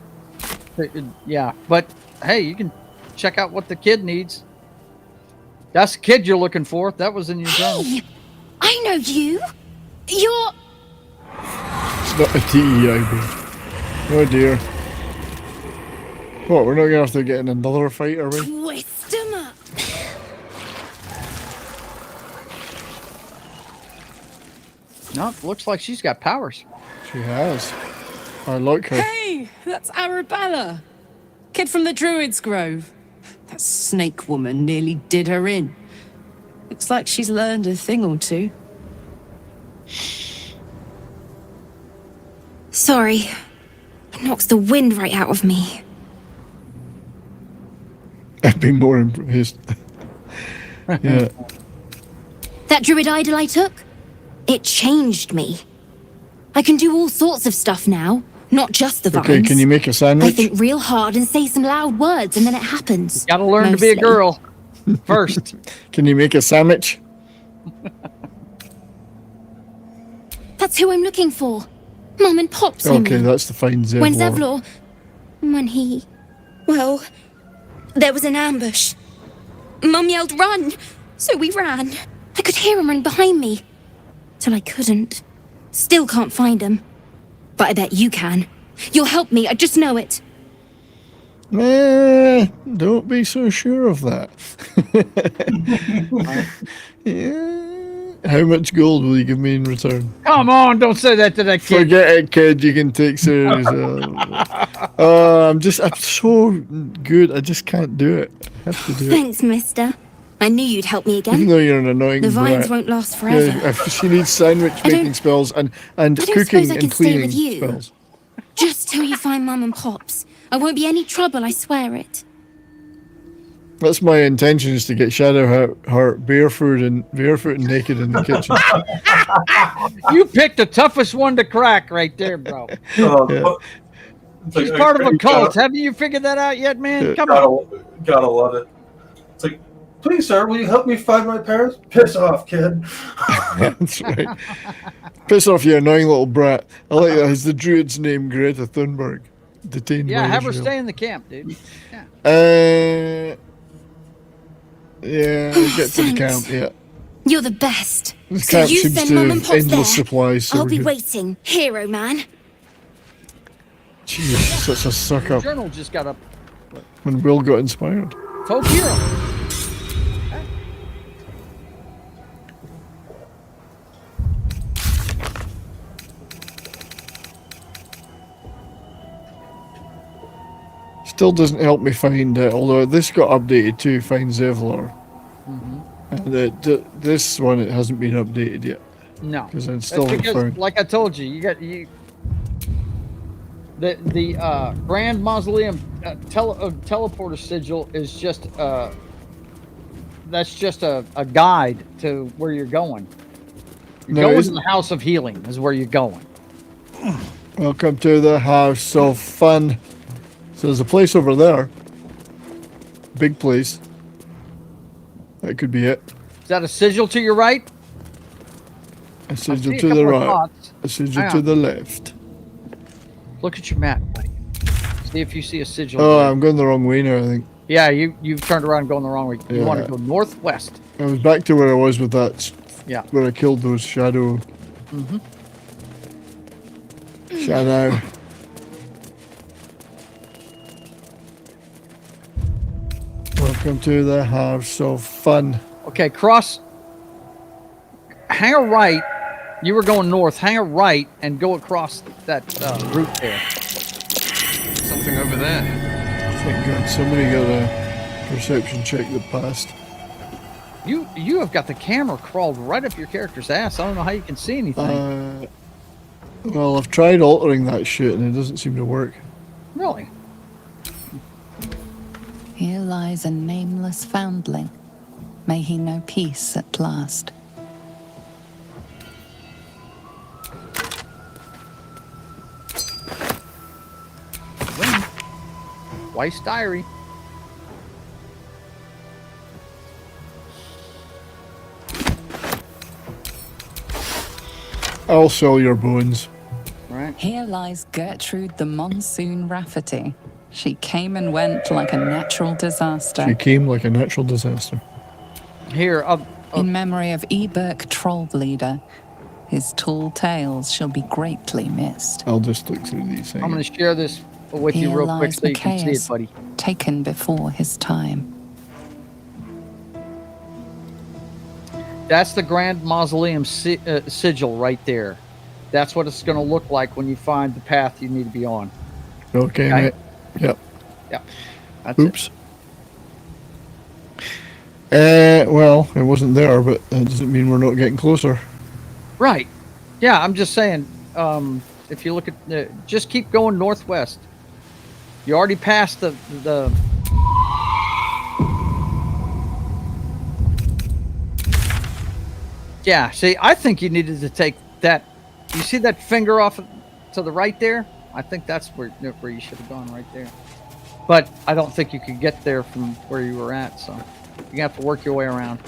Yeah, but hey, you can check out what the kid needs. That's the kid you're looking for. That was in your journal. Hey, I know you. You're... It's not a TEIB. Oh dear. What, we're not gonna have to get in another fight, are we? Twist 'em up. No, looks like she's got powers. She has. I like her. Hey, that's Arabella. Kid from the Druid's Grove. That snake woman nearly did her in. Looks like she's learned a thing or two. Sorry. It knocks the wind right out of me. I'd be more impressed. Yeah. That druid idol I took? It changed me. I can do all sorts of stuff now, not just the vines. Okay, can you make a I sandwich? think real hard and say some loud words and then it happens. Gotta learn to be a Mostly. girl first. Can you make a sandwich? That's who I'm looking for. Mum and Pops, I Okay, mean. that's the fine Zevlor. When Zevlor... When he... Well, there was an ambush. Mum yelled, run! So we ran. I could hear him run behind me. Till I couldn't. Still can't find him. But I bet you can. You'll help me, I just know it. Don't be so sure of that. Yeah. How much gold will you give me in return? Come on, don't say that to that kid. Forget it, kid. You can take serious. I'm so good. I just can't do it. I have to do it. Thanks, mister. I knew you'd help me Even again. though you're an annoying The vines brat. won't last forever. Yeah, if she needs sandwich making spells and I don't cooking suppose I and could stay cleaning with you. spells. Just till you find Mum and Pops. I won't be any trouble, I swear it. That's my intention, is to get Shadow Heart barefoot and naked in the kitchen. You picked the toughest one to crack right there, bro. Yeah. She's part of a cult. Haven't you figured that out yet, man? Come on. Gotta love it. It's like, please, sir, will you help me find my parents? Piss off, kid. That's right. Piss off, you annoying little brat. I like that. Is the druid's name Greta Thunberg? Detained Yeah, by have her Israel. stay in the camp, dude. Yeah. Yeah, we'll get to the camp, yeah. You're the best. This So camp you seems send to Mum and have Pops endless there. supplies. So I'll we're be good. waiting, hero man. Jeez, such a suck up. Journal just got up. When Will got inspired. Folk hero. Still doesn't help me find, although this got updated too, find Zevlor. And This one, it hasn't been updated yet. No, because it's still because, like I told you, the Grand Mausoleum teleporter sigil is just that's just a guide to where you're going. You're going to the House of Healing is where you're going. Welcome to the House of Fun. So there's a place over there. Big place. That could be it. Is that a sigil to your right? A sigil to the right. A sigil to the left. Look at your map, buddy. See if you see a sigil. Oh, I'm going the wrong way now, I think. Yeah, you've turned around going the wrong way. You want to go northwest. I was back to where I was with that. Yeah. Where I killed those shadow. Shadow. Welcome to the House of Fun. Okay, cross. Hang a right. You were going north. Hang a right and go across that route there. Something over there. Thank God somebody got a perception check that passed. You have got the camera crawled right up your character's ass. I don't know how you can see anything. Well, I've tried altering that shit and it doesn't seem to work. Really? Here lies a nameless foundling. May he know peace at last. Wife's diary. I'll sell your bones. Right. Here lies Gertrude the Monsoon Rafferty. She came and went like a natural disaster. She came like a natural disaster. Here, in memory of Eberk Trollbleeder, his tall tales shall be greatly missed. I'll just look through these things. I'm going to share this with you real quick so you can see it, buddy. Taken before his time. That's the Grand Mausoleum sigil right there. That's what it's going to look like when you find the path you need to be on. Okay, mate. Yep. Yep. That's Oops. Well, it wasn't there, but that doesn't mean we're not getting closer. Right. Yeah, I'm just saying, if you look at just keep going northwest. You already passed the Yeah, see, I think you needed to take that. You see that finger off to the right there? I think that's where you should have gone right there. But I don't think you could get there from where you were at, so you're gonna have to work your way around.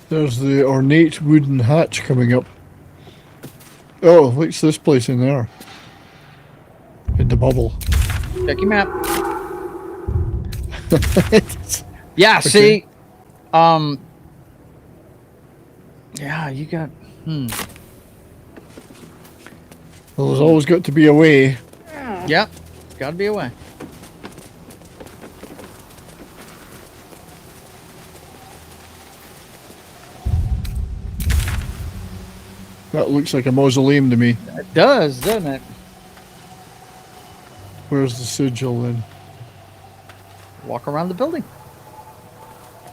There's the ornate wooden hatch coming up. Oh, what's this place in there? In the bubble. Check your map. Yeah, okay. See? Yeah, you got... Well, there's always got to be a way. Yep, got to be a way. That looks like a mausoleum to me. It does, doesn't it? Where's the sigil then? Walk around the building.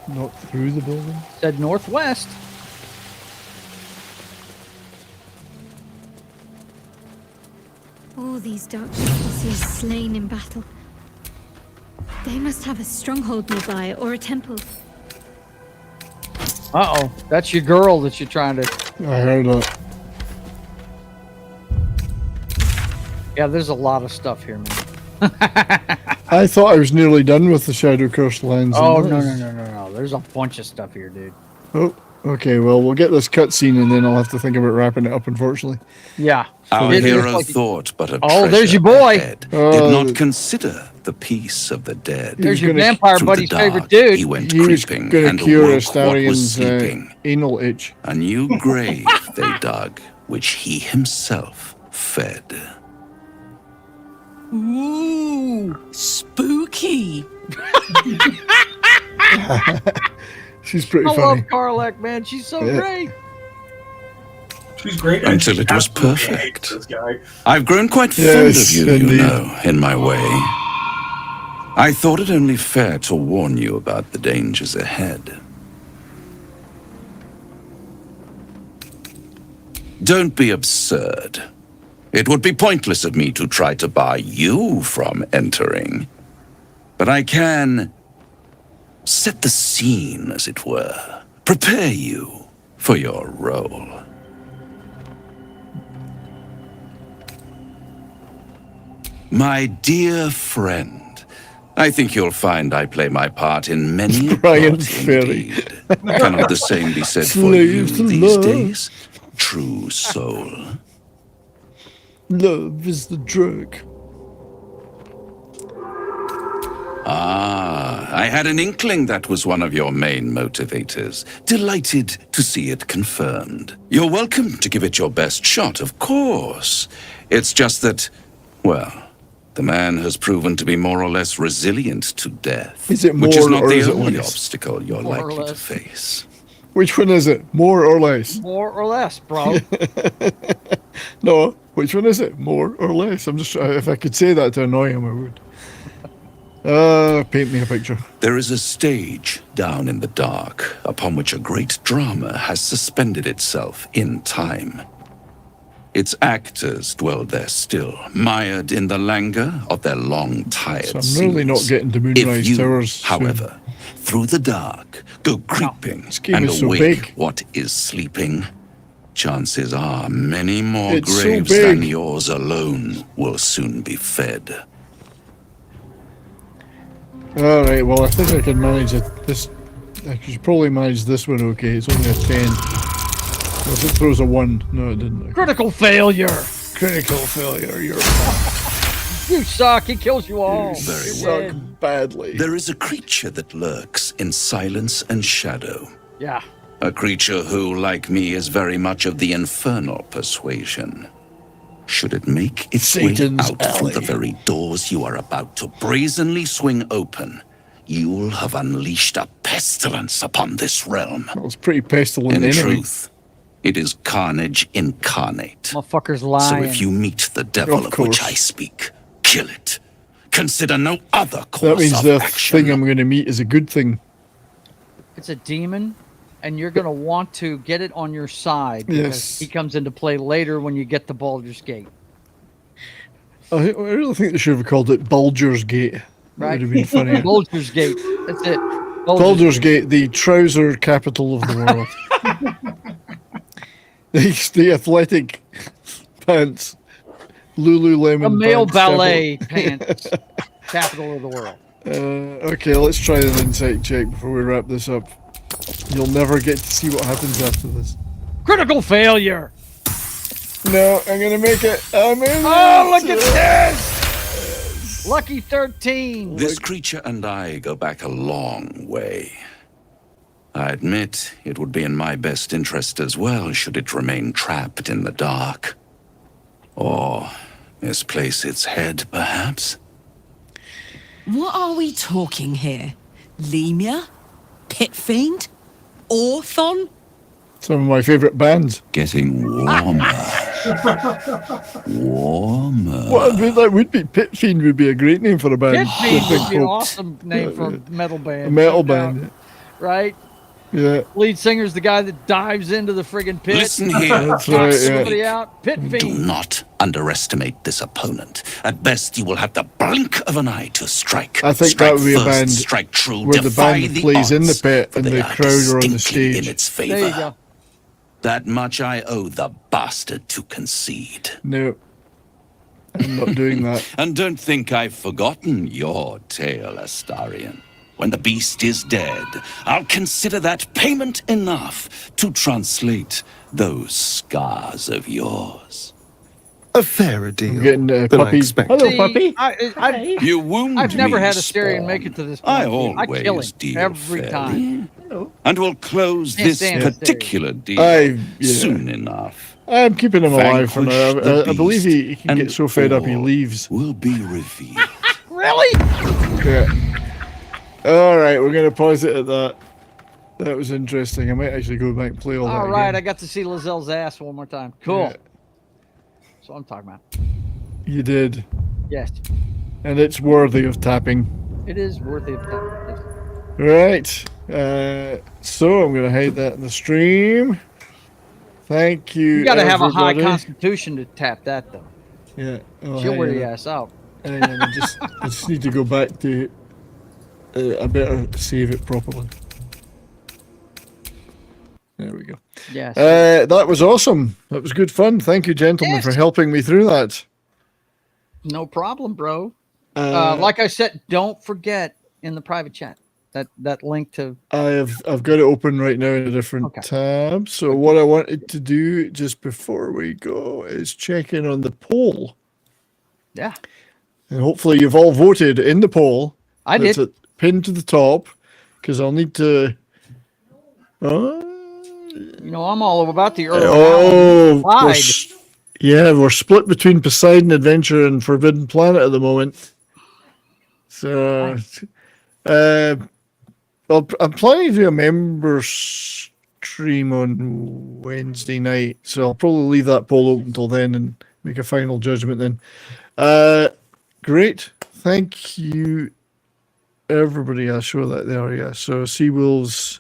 Not through the building? Said northwest. All these dark prophecies slain in battle. They must have a stronghold nearby or a temple. Uh-oh, that's your girl that you're trying to... I heard that. Yeah, there's a lot of stuff here, man. I thought I was nearly done with the Shadow Curse lands. Oh, no. There's a bunch of stuff here, dude. Oh, okay. Well, we'll get this cutscene and then I'll have to think about wrapping it up, unfortunately. Yeah. Our hero thought but a Oh, there's your boy. Did not consider the peace of the dead. There's your vampire buddy's favorite dude. He went was creeping going and to cure awoke what was Astarion's sleeping. Anal itch. A new grave they dug, which he himself fed. Ooh, spooky. She's pretty I funny. love Karlak, man. She's so great. She's great. Until it was perfect. I've grown quite fond Yes, of you, indeed. you know, in my way. I thought it only fair to warn you about the dangers ahead. Don't be absurd. It would be pointless of me to try to bar you from entering. But I can set the scene, as it were. Prepare you for your role. My dear friend, I think you'll find I play my part in many a Brian plot Ferry. indeed. Cannot the same be said for you Slaves to these love. days? True soul. Love is the drug. Ah, I had an inkling that was one of your main motivators. Delighted to see it confirmed. You're welcome to give it your best shot, of course. It's just that, well, the man has proven to be more or less resilient to death. Is it more which is not or the is it only less? obstacle you're More or likely to less. face. Which one is it? More or less? More or less, bro. No, which one is it? More or less? I'm just if I could say that to annoy him, I would. Paint me a picture. There is a stage down in the dark upon which a great drama has suspended itself in time. Its actors dwell there still, mired in the languor of their long, tired So I'm really not scenes. getting to If Moonrise you, Towers soon. however, through the dark, go creeping game and is so awake big. what is sleeping, chances are many more It's so graves than big. yours alone will soon be fed. All right. Well, I think I can manage it. This, I could probably manage this one. Okay, it's only a 10. If it throws a 1, no, it didn't. Critical failure. Critical failure. You're You suck. He kills you all. Very You're well. dead. badly. There is a creature that lurks in silence and shadow. Yeah. A creature who, like me, is very much of the infernal persuasion. Should it make its way Satan's out through the alley. very doors you are about to brazenly swing open, you'll have unleashed a pestilence upon this realm. That was pretty pestilent In anyway. truth, it is carnage incarnate. Motherfucker's So lying. if you meet the devil Of of which course. I speak, kill it. Consider no other course That means of the action. thing I'm going to meet is a good thing. It's a demon, and you're going to want to get it on your side because Yes. he comes into play later when you get to Baldur's Gate. I really think they should have called it Baldur's Gate. That Right? would have been funny. Baldur's Gate. That's it. Baldur's Gate, the trouser capital of the world. the athletic pants. Lululemon The male pants ballet pants capital of the world. Okay, let's try an insight check before we wrap this up. You'll never get to see what happens after this. Critical failure. No, I'm gonna make it. I'm in. Oh, look at this! Lucky 13. This creature and I go back a long way. I admit it would be in my best interest as well should it remain trapped in the dark. Or misplace its head, perhaps? What are we talking here? Lemur? Pit Fiend? Orthon? Some of my favourite bands. Getting warmer. Warmer. Well, I mean, that would be Pit Fiend would be a great name for a band. Pit Fiend with big would be an folks. awesome name for a metal band. A metal no doubt. band. Right? Yeah. Lead singer's the guy that dives into the friggin' pit. Listen here. That's knocks right, yeah. somebody out. Pit Do Fiend. not underestimate this opponent. At best, you will have the blink of an eye to strike. I think Strike that would be a first, band strike true, where the defy band plays in the odds, pit for and they the are crowd are on the distinctly stage. in its favor. There you go. That much I owe the bastard to concede. No, I'm not doing that. And don't think I've forgotten your tale, Astarion. When the beast is dead, I'll consider that payment enough to translate those scars of yours. A fairer deal I'm getting than I puppies. expected. Hello, See, puppy. You wound I've never me, had Asterion Spawn. make it to this point. I I kill always him deal every fairly. time. And we'll close Can't this stand Asterion. particular deal Yeah. soon enough. I'm keeping him alive for now. Vanquish the I believe he can beast, get so fed up he and leaves. Will be revealed. Really? Yeah. All right, we're gonna pause it at that. That was interesting. I might actually go back and play all that All right, again. I got to see Lazelle's ass one more time. Cool. Yeah. That's what I'm talking about. You did, Yes. and it's worthy of tapping. It is worthy of that. Right. So I'm going to hide that in the stream. Thank you. You got to have a high everybody. constitution to tap that, though. Yeah. Oh, She'll hang wear on. your ass out. Hang on, I just need to go back to. I better save it properly. There we go. Yes. That was awesome. That was good fun. Thank you, gentlemen, for helping me through that. No problem, bro. Like I said, don't forget in the private chat that link to. I've got it open right now in a different tab. So what I wanted to do just before we go is check in on the poll. Yeah. And hopefully you've all voted in the poll. I did. It's pinned to the top because I'll need to. You know, I'm all about the early. We're split between Poseidon Adventure and Forbidden Planet at the moment. So, I'm planning to do a member stream on Wednesday night, so I'll probably leave that poll open until then and make a final judgment then. Great. Thank you, everybody. I'll show that there, yeah. So, Seawolves,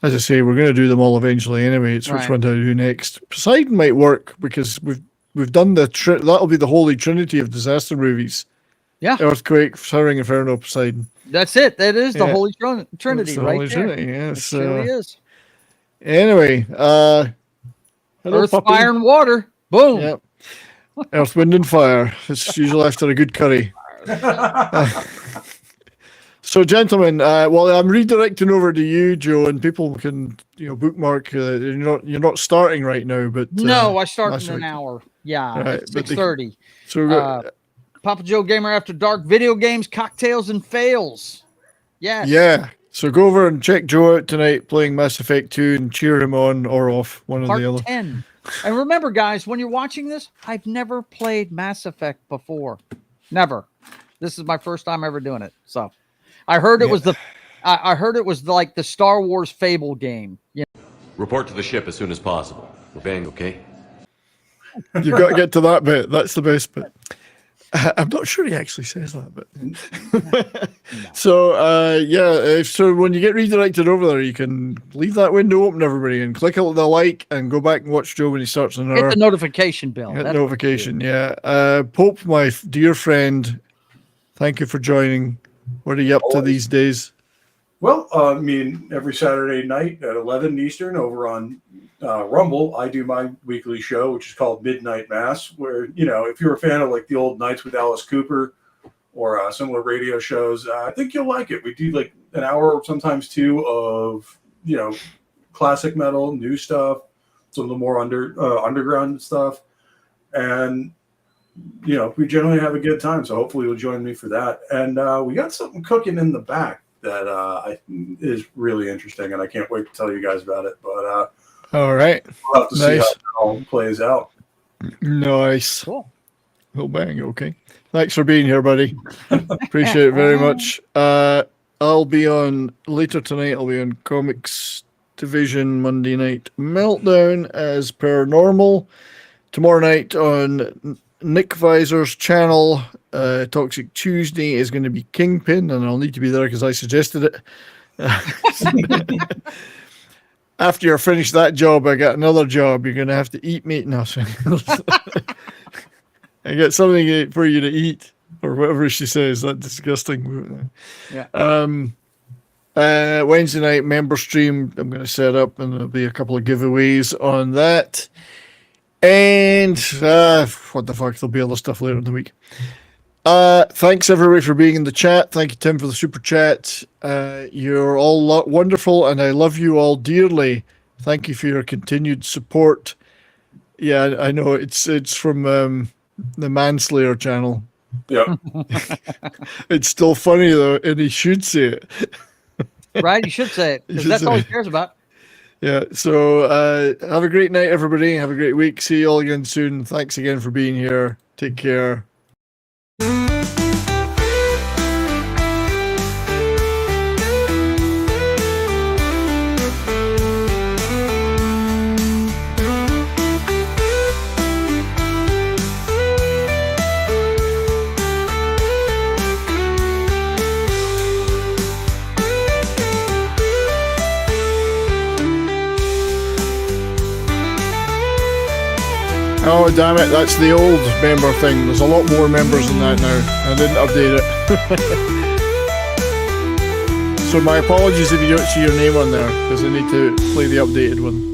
as I say, we're going to do them all eventually anyway. It's which one do I do next. Poseidon might work because we've done that'll be the holy trinity of disaster movies. Yeah. Earthquake, Towering Inferno, Poseidon. That's it. That is the Holy Trinity That's the right Holy there. Trinity, yes. It really is. Anyway, hello, Earth, puppy. fire, and water. Boom. Yep. Earth, wind, and fire. It's usually after a good curry. So, gentlemen, well, I'm redirecting over to you, Joe, and people can, bookmark. You're not starting right now, but no, I start in an hour. Yeah, right, 6:30. So, Papa Joe Gamer After Dark, video games, cocktails, and fails. Yes. Yeah. So go over and check Joe out tonight playing Mass Effect 2 and cheer him on or off, one or the other. Part 10. And remember, guys, when you're watching this, I've never played Mass Effect before. Never. This is my first time ever doing it. So I heard it was I heard it was like the Star Wars Fable game. Yeah. Report to the ship as soon as possible. We're bang, okay? You've got to get to that bit. That's the best bit. I'm not sure he actually says that, but so so when you get redirected over there, you can leave that window open, everybody, and click the like and go back and watch Joe when he starts an hour. Hit the notification bell. Hit the notification, yeah. Pope, my dear friend, thank you for joining. What are you up to these days? Well, every Saturday night at 11 Eastern over on Rumble, I do my weekly show, which is called Midnight Mass, where, if you're a fan of like the old Nights with Alice Cooper or similar radio shows, I think you'll like it. We do like an hour or sometimes two of, classic metal, new stuff, some of the more underground stuff. And, we generally have a good time. So hopefully you'll join me for that. And we got something cooking in the back that is really interesting, and I can't wait to tell you guys about it. But all right, we'll have to see how it all plays out. Nice. Cool. Oh, bang. Okay. Thanks for being here, buddy. Appreciate it very much. I'll be on later tonight. I'll be on Comics Division Monday Night Meltdown as per normal. Tomorrow night on Nick Visor's channel, Toxic Tuesday is going to be Kingpin, and I'll need to be there because I suggested it. After you're finished that job, I got another job. You're going to have to eat meat now. I got something for you to eat, or whatever she says. That's disgusting. Yeah. Wednesday night member stream I'm going to set up, and there'll be a couple of giveaways on that. And what the fuck, there'll be other stuff later in the week. Thanks everybody for being in the chat. Thank you, Tim, for the super chat. You're all wonderful, and I love you all dearly. Thank you for your continued support. Yeah, I know it's from the Manslayer channel. Yeah. It's still funny though, and he should say it. Right, you should say it, because that's all he cares about. Yeah, so have a great night, everybody. Have a great week. See you all again soon. Thanks again for being here. Take care. No, damn it, that's the old member thing. There's a lot more members than that now. I didn't update it. So my apologies if you don't see your name on there, because I need to play the updated one.